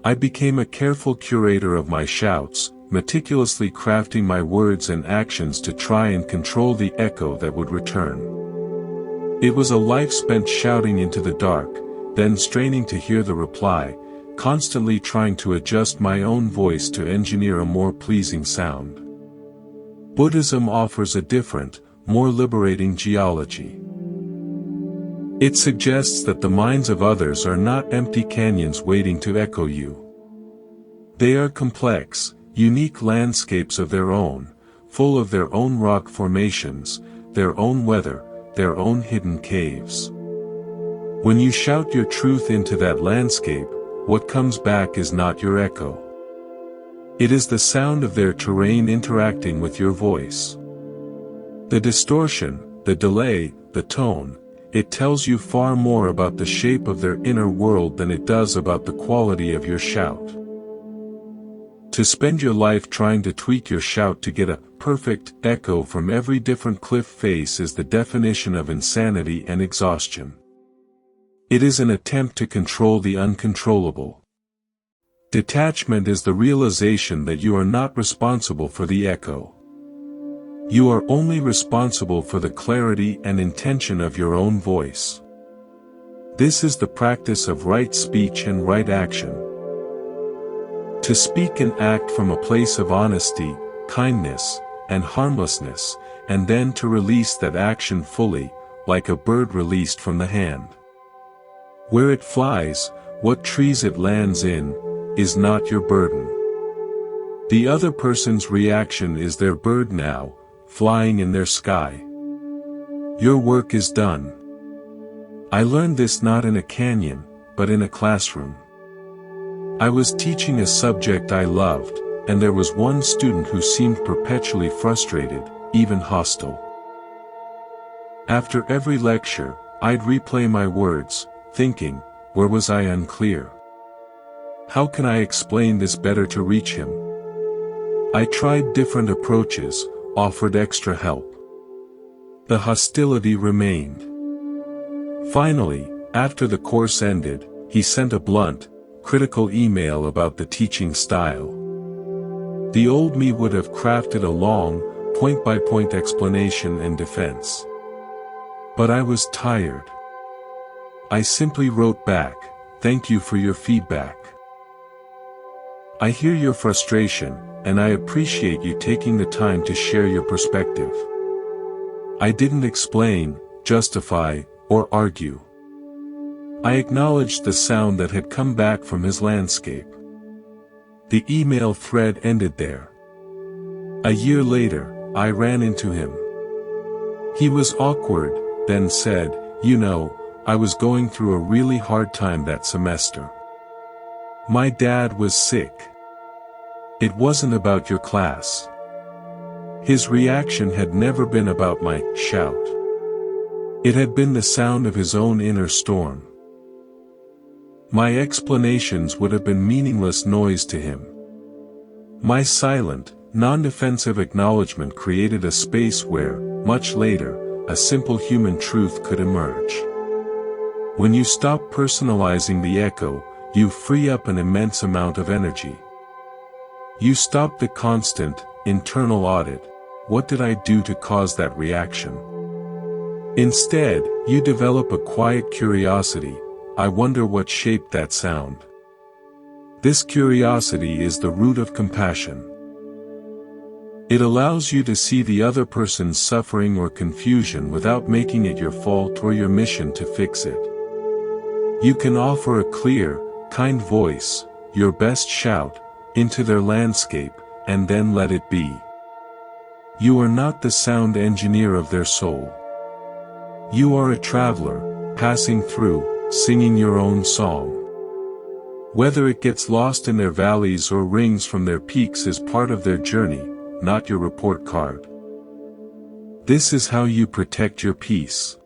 I became a careful curator of my shouts, meticulously crafting my words and actions to try and control the echo that would return. It was a life spent shouting into the dark, then straining to hear the reply, constantly trying to adjust my own voice to engineer a more pleasing sound. Buddhism offers a different, more liberating geology. It suggests that the minds of others are not empty canyons waiting to echo you. They are complex, unique landscapes of their own, full of their own rock formations, their own weather, their own hidden caves. When you shout your truth into that landscape, what comes back is not your echo. It is the sound of their terrain interacting with your voice. The distortion, the delay, the tone, it tells you far more about the shape of their inner world than it does about the quality of your shout. To spend your life trying to tweak your shout to get a perfect echo from every different cliff face is the definition of insanity and exhaustion. It is an attempt to control the uncontrollable. Detachment is the realization that you are not responsible for the echo. You are only responsible for the clarity and intention of your own voice. This is the practice of right speech and right action. To speak and act from a place of honesty, kindness, and harmlessness, and then to release that action fully, like a bird released from the hand. Where it flies, what trees it lands in, is not your burden. The other person's reaction is their bird now, flying in their sky. Your work is done. I learned this not in a canyon, but in a classroom. I was teaching a subject I loved, and there was one student who seemed perpetually frustrated, even hostile. After every lecture, I'd replay my words, thinking, where was I unclear? How can I explain this better to reach him? I tried different approaches, offered extra help. The hostility remained. Finally, after the course ended, he sent a blunt, critical email about the teaching style. The old me would have crafted a long, point-by-point explanation and defense. But I was tired. I simply wrote back, "Thank you for your feedback. I hear your frustration, and I appreciate you taking the time to share your perspective." I didn't explain, justify, or argue. I acknowledged the sound that had come back from his landscape. The email thread ended there. A year later, I ran into him. He was awkward, then said, "You know, I was going through a really hard time that semester. My dad was sick. It wasn't about your class." His reaction had never been about my shout. It had been the sound of his own inner storm. My explanations would have been meaningless noise to him. My silent, non-defensive acknowledgement created a space where, much later, a simple human truth could emerge. When you stop personalizing the echo, you free up an immense amount of energy. You stop the constant, internal audit. What did I do to cause that reaction? Instead, you develop a quiet curiosity. I wonder what shaped that sound. This curiosity is the root of compassion. It allows you to see the other person's suffering or confusion without making it your fault or your mission to fix it. You can offer a clear, kind voice, your best shout, into their landscape, and then let it be. You are not the sound engineer of their soul. You are a traveler, passing through, singing your own song. Whether it gets lost in their valleys or rings from their peaks is part of their journey, not your report card. This is how you protect your peace.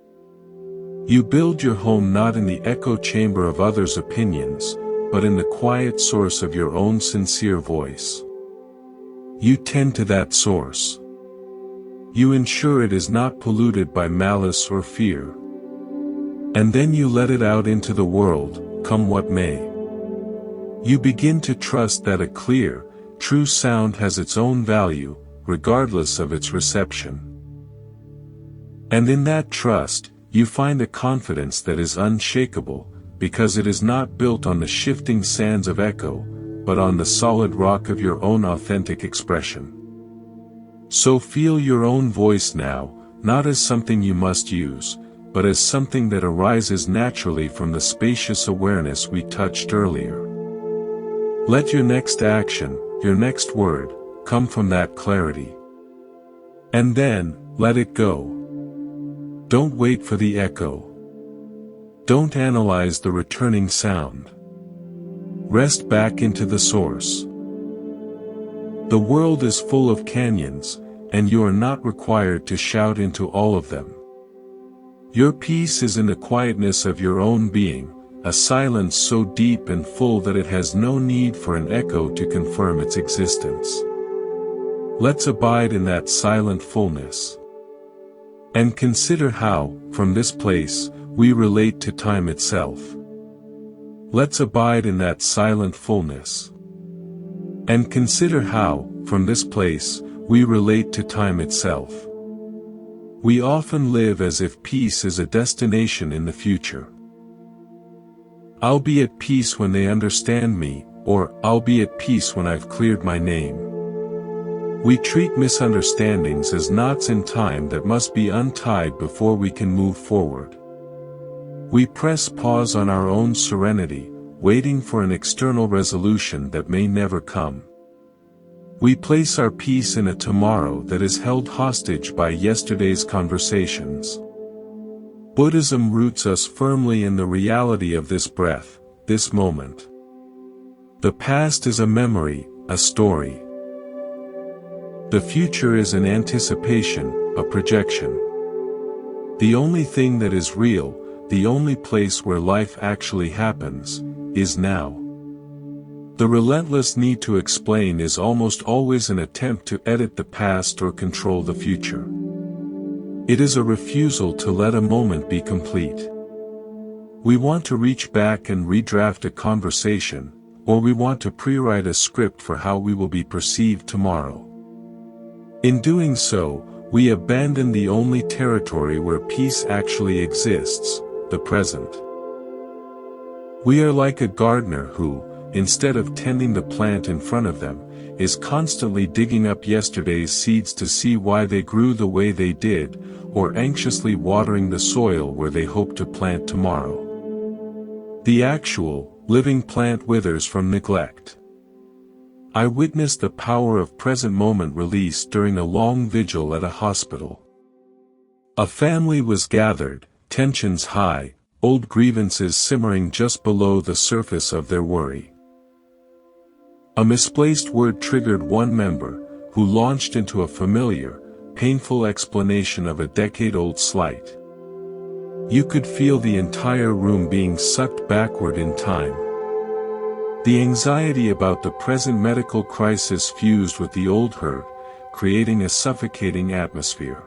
You build your home not in the echo chamber of others' opinions, but in the quiet source of your own sincere voice. You tend to that source. You ensure it is not polluted by malice or fear. And then you let it out into the world, come what may. You begin to trust that a clear, true sound has its own value, regardless of its reception. And in that trust, you find a confidence that is unshakable, because it is not built on the shifting sands of echo, but on the solid rock of your own authentic expression. So feel your own voice now, not as something you must use, but as something that arises naturally from the spacious awareness we touched earlier. Let your next action, your next word, come from that clarity. And then, let it go. Don't wait for the echo. Don't analyze the returning sound. Rest back into the source. The world is full of canyons, and you are not required to shout into all of them. Your peace is in the quietness of your own being, a silence so deep and full that it has no need for an echo to confirm its existence. Let's abide in that silent fullness. And consider how, from this place, we relate to time itself. Let's abide in that silent fullness. And consider how, from this place, we relate to time itself. We often live as if peace is a destination in the future. I'll be at peace when they understand me, or I'll be at peace when I've cleared my name. We treat misunderstandings as knots in time that must be untied before we can move forward. We press pause on our own serenity, waiting for an external resolution that may never come. We place our peace in a tomorrow that is held hostage by yesterday's conversations. Buddhism roots us firmly in the reality of this breath, this moment. The past is a memory, a story. The future is an anticipation, a projection. The only thing that is real, the only place where life actually happens, is now. The relentless need to explain is almost always an attempt to edit the past or control the future. It is a refusal to let a moment be complete. We want to reach back and redraft a conversation, or we want to pre-write a script for how we will be perceived tomorrow. In doing so, we abandon the only territory where peace actually exists, the present. We are like a gardener who, instead of tending the plant in front of them, is constantly digging up yesterday's seeds to see why they grew the way they did, or anxiously watering the soil where they hope to plant tomorrow. The actual, living plant withers from neglect. I witnessed the power of present moment released during a long vigil at a hospital. A family was gathered, tensions high, old grievances simmering just below the surface of their worry. A misplaced word triggered one member, who launched into a familiar, painful explanation of a decade-old slight. You could feel the entire room being sucked backward in time. The anxiety about the present medical crisis fused with the old hurt, creating a suffocating atmosphere.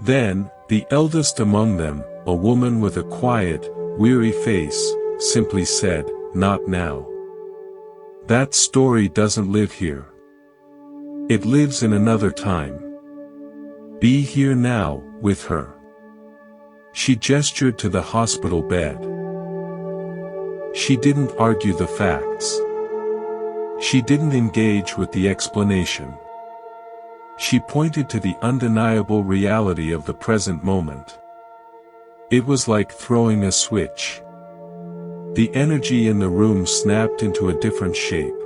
Then, the eldest among them, a woman with a quiet, weary face, simply said, "Not now. That story doesn't live here. It lives in another time. Be here now, with her." She gestured to the hospital bed. She didn't argue the facts. She didn't engage with the explanation. She pointed to the undeniable reality of the present moment. It was like throwing a switch. The energy in the room snapped into a different shape.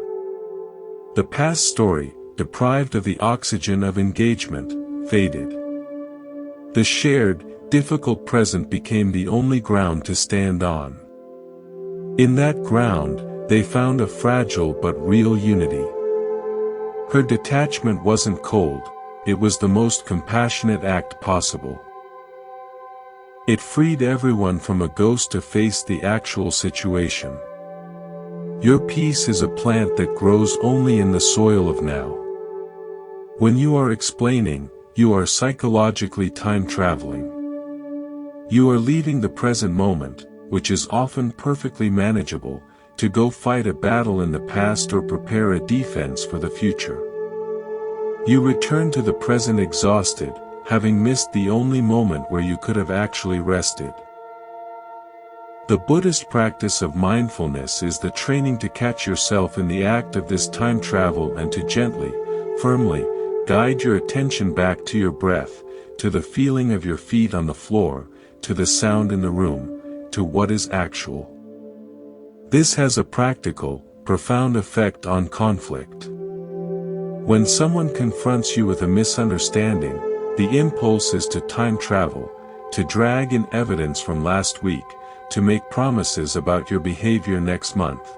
The past story, deprived of the oxygen of engagement, faded. The shared, difficult present became the only ground to stand on. In that ground, they found a fragile but real unity. Her detachment wasn't cold, it was the most compassionate act possible. It freed everyone from a ghost to face the actual situation. Your peace is a plant that grows only in the soil of now. When you are explaining, you are psychologically time-traveling. You are leaving the present moment, which is often perfectly manageable, to go fight a battle in the past or prepare a defense for the future. You return to the present exhausted, having missed the only moment where you could have actually rested. The Buddhist practice of mindfulness is the training to catch yourself in the act of this time travel and to gently, firmly, guide your attention back to your breath, to the feeling of your feet on the floor, to the sound in the room, to what is actual. This has a practical, profound effect on conflict. When someone confronts you with a misunderstanding, the impulse is to time travel, to drag in evidence from last week, to make promises about your behavior next month.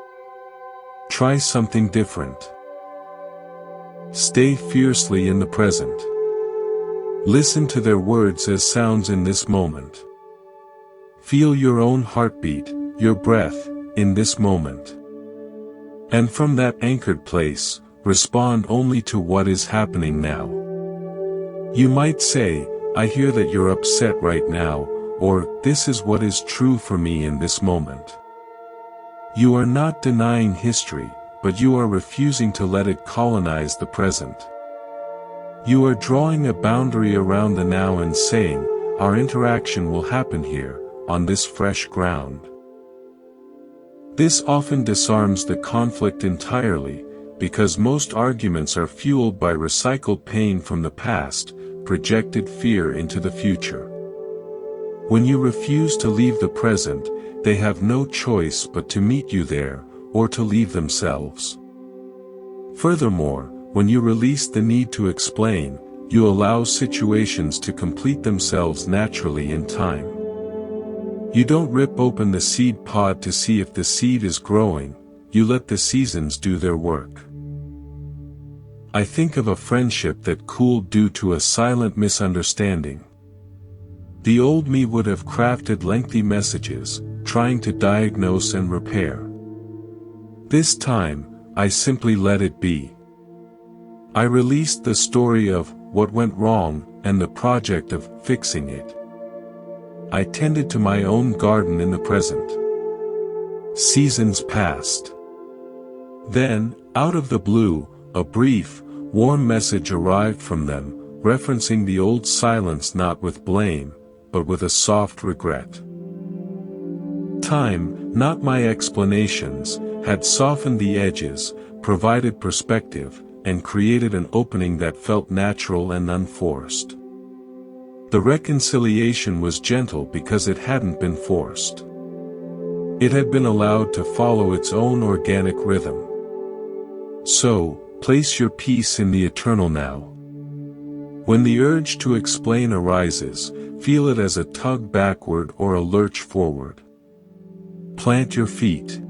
Try something different. Stay fiercely in the present. Listen to their words as sounds in this moment. Feel your own heartbeat, your breath, in this moment. And from that anchored place, respond only to what is happening now. You might say, "I hear that you're upset right now," or "This is what is true for me in this moment." You are not denying history, but you are refusing to let it colonize the present. You are drawing a boundary around the now and saying, "Our interaction will happen here, on this fresh ground." This often disarms the conflict entirely, because most arguments are fueled by recycled pain from the past, projected fear into the future. When you refuse to leave the present, they have no choice but to meet you there, or to leave themselves. Furthermore, when you release the need to explain, you allow situations to complete themselves naturally in time. You don't rip open the seed pod to see if the seed is growing, you let the seasons do their work. I think of a friendship that cooled due to a silent misunderstanding. The old me would have crafted lengthy messages, trying to diagnose and repair. This time, I simply let it be. I released the story of what went wrong and the project of fixing it. I tended to my own garden in the present. Seasons passed. Then, out of the blue, a brief, warm message arrived from them, referencing the old silence not with blame, but with a soft regret. Time, not my explanations, had softened the edges, provided perspective, and created an opening that felt natural and unforced. The reconciliation was gentle because it hadn't been forced. It had been allowed to follow its own organic rhythm. So, place your peace in the eternal now. When the urge to explain arises, feel it as a tug backward or a lurch forward. Plant your feet.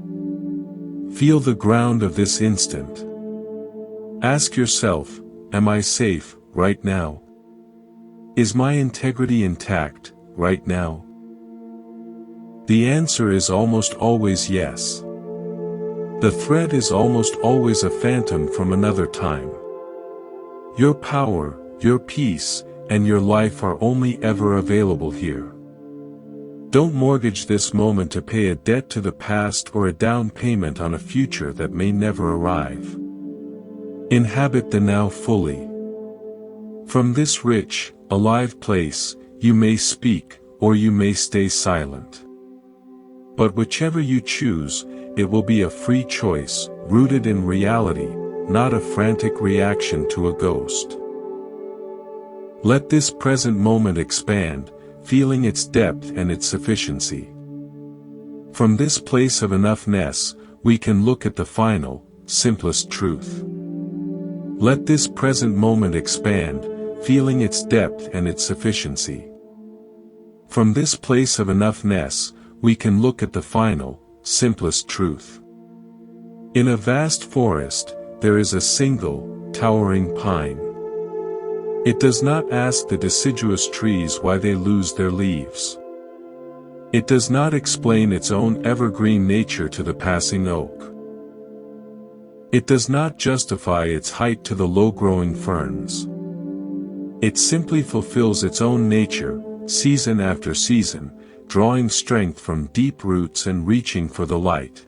Feel the ground of this instant. Ask yourself, am I safe, right now? Is my integrity intact, right now? The answer is almost always yes. The threat is almost always a phantom from another time. Your power, your peace, and your life are only ever available here. Don't mortgage this moment to pay a debt to the past or a down payment on a future that may never arrive. Inhabit the now fully. From this rich, alive place, you may speak, or you may stay silent. But whichever you choose, it will be a free choice, rooted in reality, not a frantic reaction to a ghost. Let this present moment expand, feeling its depth and its sufficiency. From this place of enoughness, we can look at the final, simplest truth. Let this present moment expand, feeling its depth and its sufficiency. From this place of enoughness, we can look at the final, simplest truth. In a vast forest, there is a single, towering pine. It does not ask the deciduous trees why they lose their leaves. It does not explain its own evergreen nature to the passing oak. It does not justify its height to the low-growing ferns. It simply fulfills its own nature, season after season, drawing strength from deep roots and reaching for the light.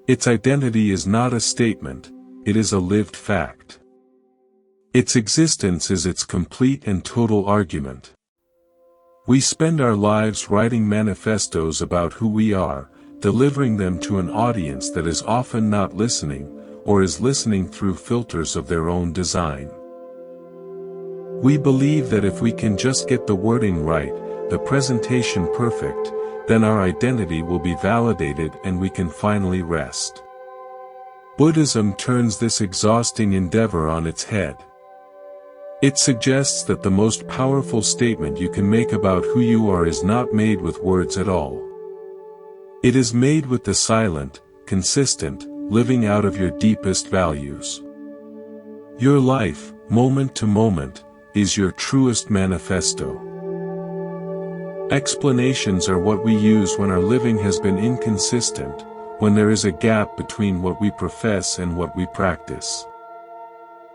Its identity is not a statement, it is a lived fact. Its existence is its complete and total argument. We spend our lives writing manifestos about who we are, delivering them to an audience that is often not listening, or is listening through filters of their own design. We believe that if we can just get the wording right, the presentation perfect, then our identity will be validated and we can finally rest. Buddhism turns this exhausting endeavor on its head. It suggests that the most powerful statement you can make about who you are is not made with words at all. It is made with the silent, consistent, living out of your deepest values. Your life, moment to moment, is your truest manifesto. Explanations are what we use when our living has been inconsistent, when there is a gap between what we profess and what we practice.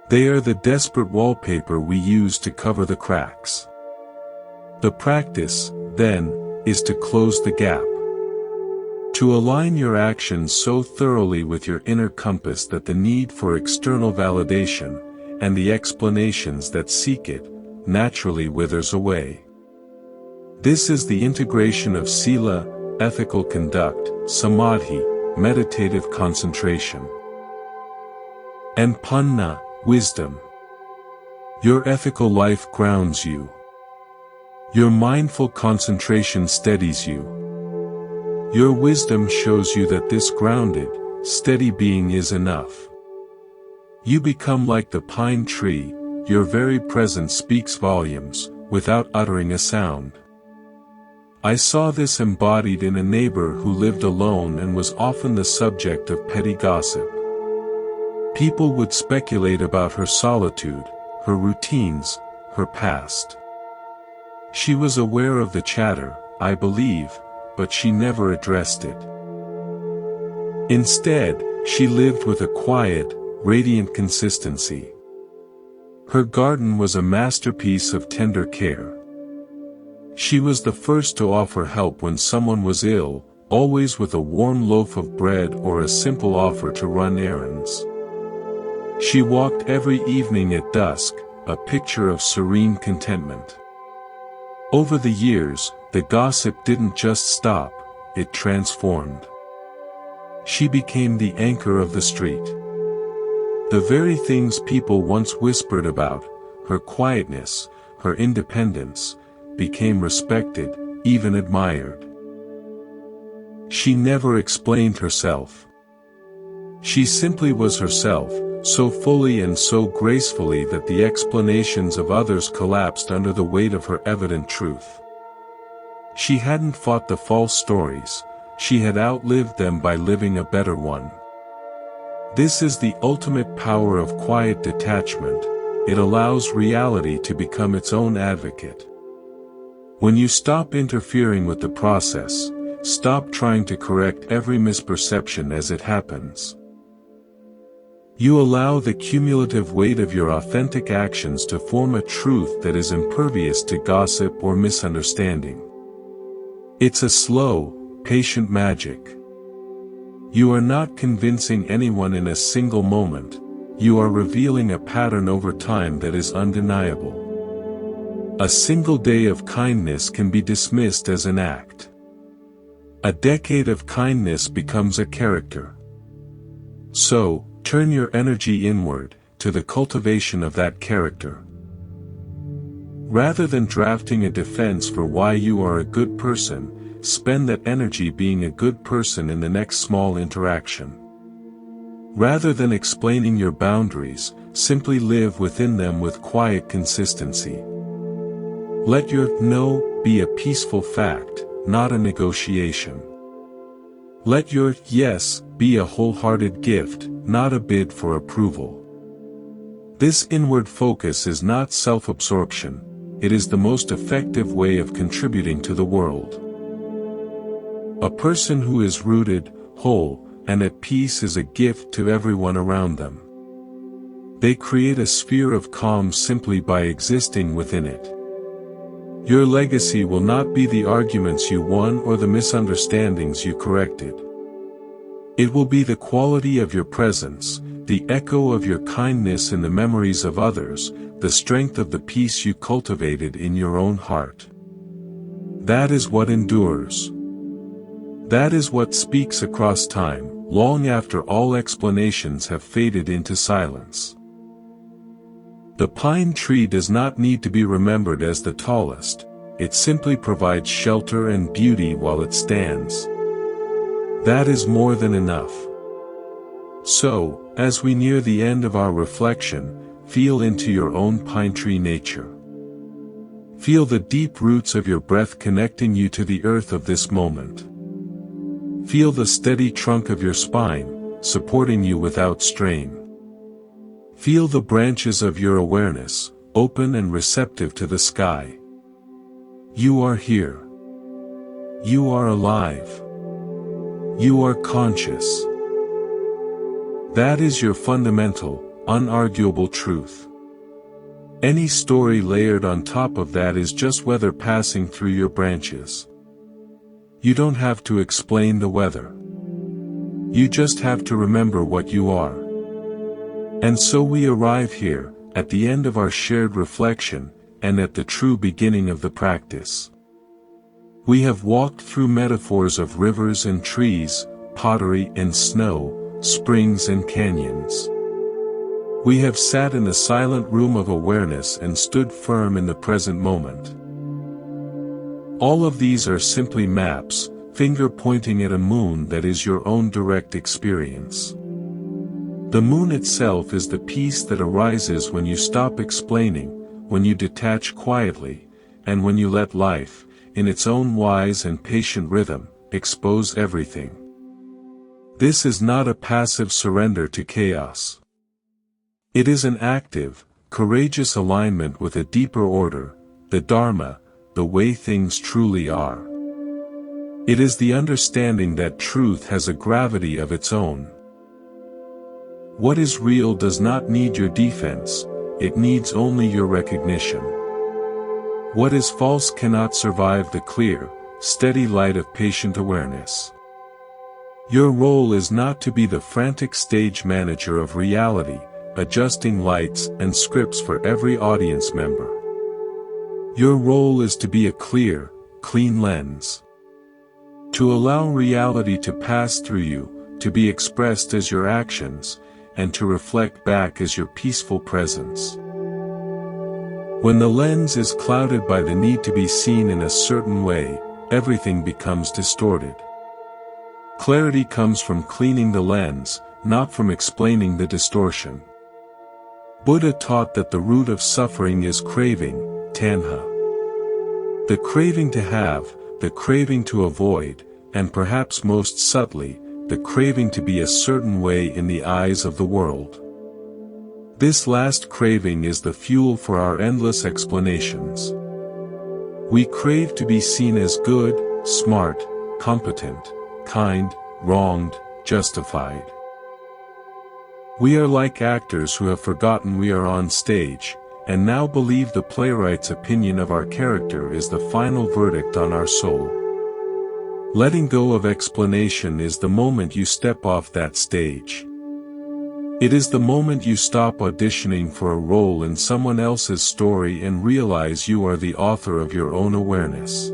They are the desperate wallpaper we use to cover the cracks. The practice, then, is to close the gap. To align your actions so thoroughly with your inner compass that the need for external validation, and the explanations that seek it, naturally withers away. This is the integration of sila, ethical conduct, samadhi, meditative concentration, and panna, wisdom. Your ethical life grounds you. Your mindful concentration steadies you. Your wisdom shows you that this grounded, steady being is enough. You become like the pine tree, your very presence speaks volumes, without uttering a sound. I saw this embodied in a neighbor who lived alone and was often the subject of petty gossip. People would speculate about her solitude, her routines, her past. She was aware of the chatter, I believe, but she never addressed it. Instead, she lived with a quiet, radiant consistency. Her garden was a masterpiece of tender care. She was the first to offer help when someone was ill, always with a warm loaf of bread or a simple offer to run errands. She walked every evening at dusk, a picture of serene contentment. Over the years, the gossip didn't just stop, it transformed. She became the anchor of the street. The very things people once whispered about, her quietness, her independence, became respected, even admired. She never explained herself. She simply was herself, so fully and so gracefully that the explanations of others collapsed under the weight of her evident truth. She hadn't fought the false stories, she had outlived them by living a better one. This is the ultimate power of quiet detachment. It allows reality to become its own advocate. When you stop interfering with the process, stop trying to correct every misperception as it happens. You allow the cumulative weight of your authentic actions to form a truth that is impervious to gossip or misunderstanding. It's a slow, patient magic. You are not convincing anyone in a single moment, you are revealing a pattern over time that is undeniable. A single day of kindness can be dismissed as an act. A decade of kindness becomes a character. So, turn your energy inward, to the cultivation of that character. Rather than drafting a defense for why you are a good person, spend that energy being a good person in the next small interaction. Rather than explaining your boundaries, simply live within them with quiet consistency. Let your no be a peaceful fact, not a negotiation. Let your yes be a wholehearted gift, not a bid for approval. This inward focus is not self-absorption, it is the most effective way of contributing to the world. A person who is rooted, whole, and at peace is a gift to everyone around them. They create a sphere of calm simply by existing within it. Your legacy will not be the arguments you won or the misunderstandings you corrected. It will be the quality of your presence, the echo of your kindness in the memories of others, the strength of the peace you cultivated in your own heart. That is what endures. That is what speaks across time, long after all explanations have faded into silence. The pine tree does not need to be remembered as the tallest, it simply provides shelter and beauty while it stands. That is more than enough. So, as we near the end of our reflection, feel into your own pine tree nature. Feel the deep roots of your breath connecting you to the earth of this moment. Feel the steady trunk of your spine, supporting you without strain. Feel the branches of your awareness, open and receptive to the sky. You are here. You are alive. You are conscious. That is your fundamental, unarguable truth. Any story layered on top of that is just weather passing through your branches. You don't have to explain the weather. You just have to remember what you are. And so we arrive here, at the end of our shared reflection, and at the true beginning of the practice. We have walked through metaphors of rivers and trees, pottery and snow, springs and canyons. We have sat in the silent room of awareness and stood firm in the present moment. All of these are simply maps, finger pointing at a moon that is your own direct experience. The moon itself is the peace that arises when you stop explaining, when you detach quietly, and when you let life, in its own wise and patient rhythm, expose everything. This is not a passive surrender to chaos. It is an active, courageous alignment with a deeper order, the Dharma, the way things truly are. It is the understanding that truth has a gravity of its own. What is real does not need your defense, it needs only your recognition. What is false cannot survive the clear, steady light of patient awareness. Your role is not to be the frantic stage manager of reality, adjusting lights and scripts for every audience member. Your role is to be a clear, clean lens. To allow reality to pass through you, to be expressed as your actions, and to reflect back as your peaceful presence. When the lens is clouded by the need to be seen in a certain way, everything becomes distorted. Clarity comes from cleaning the lens, not from explaining the distortion. Buddha taught that the root of suffering is craving, tanha. The craving to have, the craving to avoid, and perhaps most subtly, the craving to be a certain way in the eyes of the world. This last craving is the fuel for our endless explanations. We crave to be seen as good, smart, competent, kind, wronged, justified. We are like actors who have forgotten we are on stage, and now believe the playwright's opinion of our character is the final verdict on our soul. Letting go of explanation is the moment you step off that stage. It is the moment you stop auditioning for a role in someone else's story and realize you are the author of your own awareness.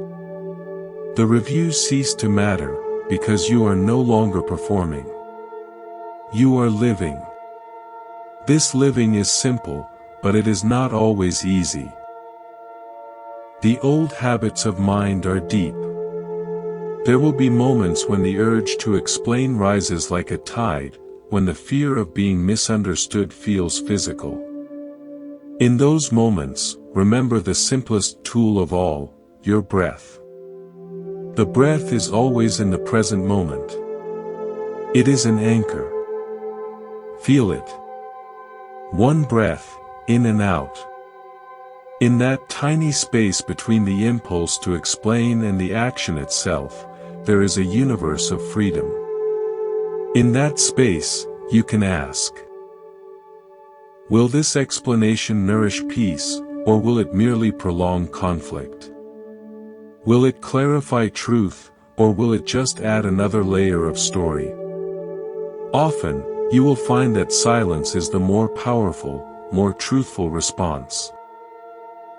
The reviews cease to matter, because you are no longer performing. You are living. This living is simple, but it is not always easy. The old habits of mind are deep. There will be moments when the urge to explain rises like a tide, when the fear of being misunderstood feels physical. In those moments, remember the simplest tool of all, your breath. The breath is always in the present moment. It is an anchor. Feel it. One breath, in and out. In that tiny space between the impulse to explain and the action itself, there is a universe of freedom. In that space, you can ask, will this explanation nourish peace, or will it merely prolong conflict? Will it clarify truth, or will it just add another layer of story? Often, you will find that silence is the more powerful, more truthful response.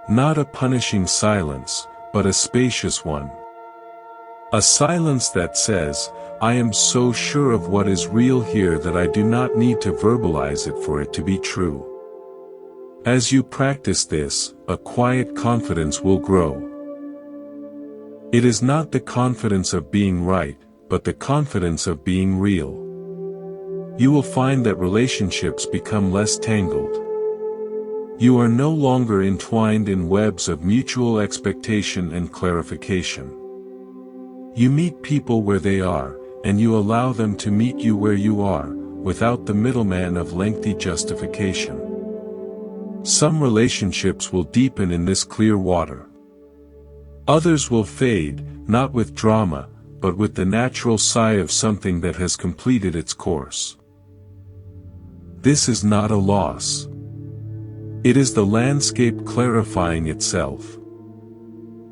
Not a punishing silence, but a spacious one. A silence that says, I am so sure of what is real here that I do not need to verbalize it for it to be true. As you practice this, a quiet confidence will grow. It is not the confidence of being right, but the confidence of being real. You will find that relationships become less tangled. You are no longer entwined in webs of mutual expectation and clarification. You meet people where they are, and you allow them to meet you where you are, without the middleman of lengthy justification. Some relationships will deepen in this clear water. Others will fade, not with drama, but with the natural sigh of something that has completed its course. This is not a loss. It is the landscape clarifying itself.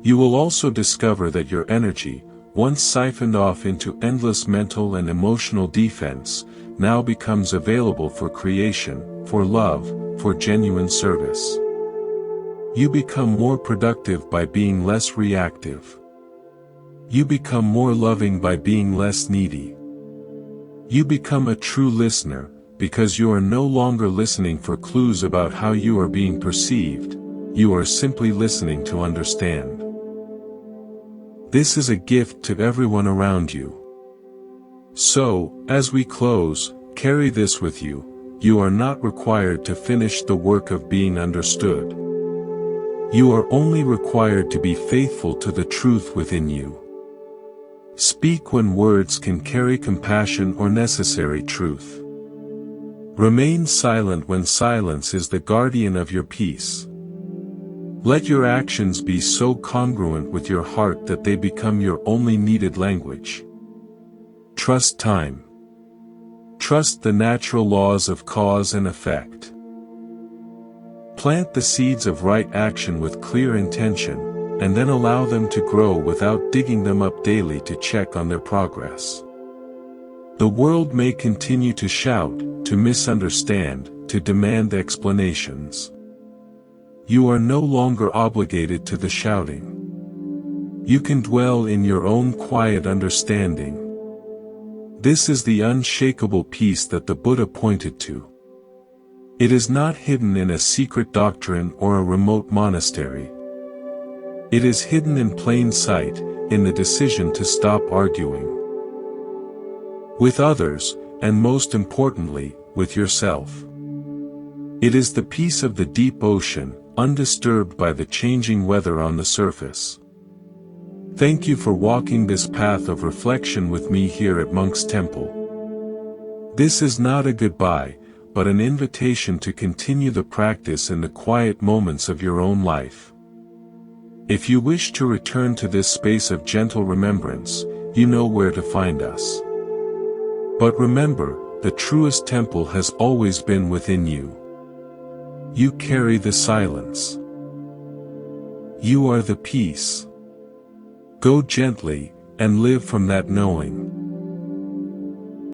You will also discover that your energy, once siphoned off into endless mental and emotional defense, now becomes available for creation, for love, for genuine service. You become more productive by being less reactive. You become more loving by being less needy. You become a true listener, because you are no longer listening for clues about how you are being perceived, you are simply listening to understand. This is a gift to everyone around you. So, as we close, carry this with you: you are not required to finish the work of being understood. You are only required to be faithful to the truth within you. Speak when words can carry compassion or necessary truth. Remain silent when silence is the guardian of your peace. Let your actions be so congruent with your heart that they become your only needed language. Trust time. Trust the natural laws of cause and effect. Plant the seeds of right action with clear intention, and then allow them to grow without digging them up daily to check on their progress. The world may continue to shout, to misunderstand, to demand explanations. You are no longer obligated to the shouting. You can dwell in your own quiet understanding. This is the unshakable peace that the Buddha pointed to. It is not hidden in a secret doctrine or a remote monastery. It is hidden in plain sight, in the decision to stop arguing with others, and most importantly, with yourself. It is the peace of the deep ocean, undisturbed by the changing weather on the surface. Thank you for walking this path of reflection with me here at Monk's Temple. This is not a goodbye, but an invitation to continue the practice in the quiet moments of your own life. If you wish to return to this space of gentle remembrance, you know where to find us. But remember, the truest temple has always been within you. You carry the silence. You are the peace. Go gently, and live from that knowing.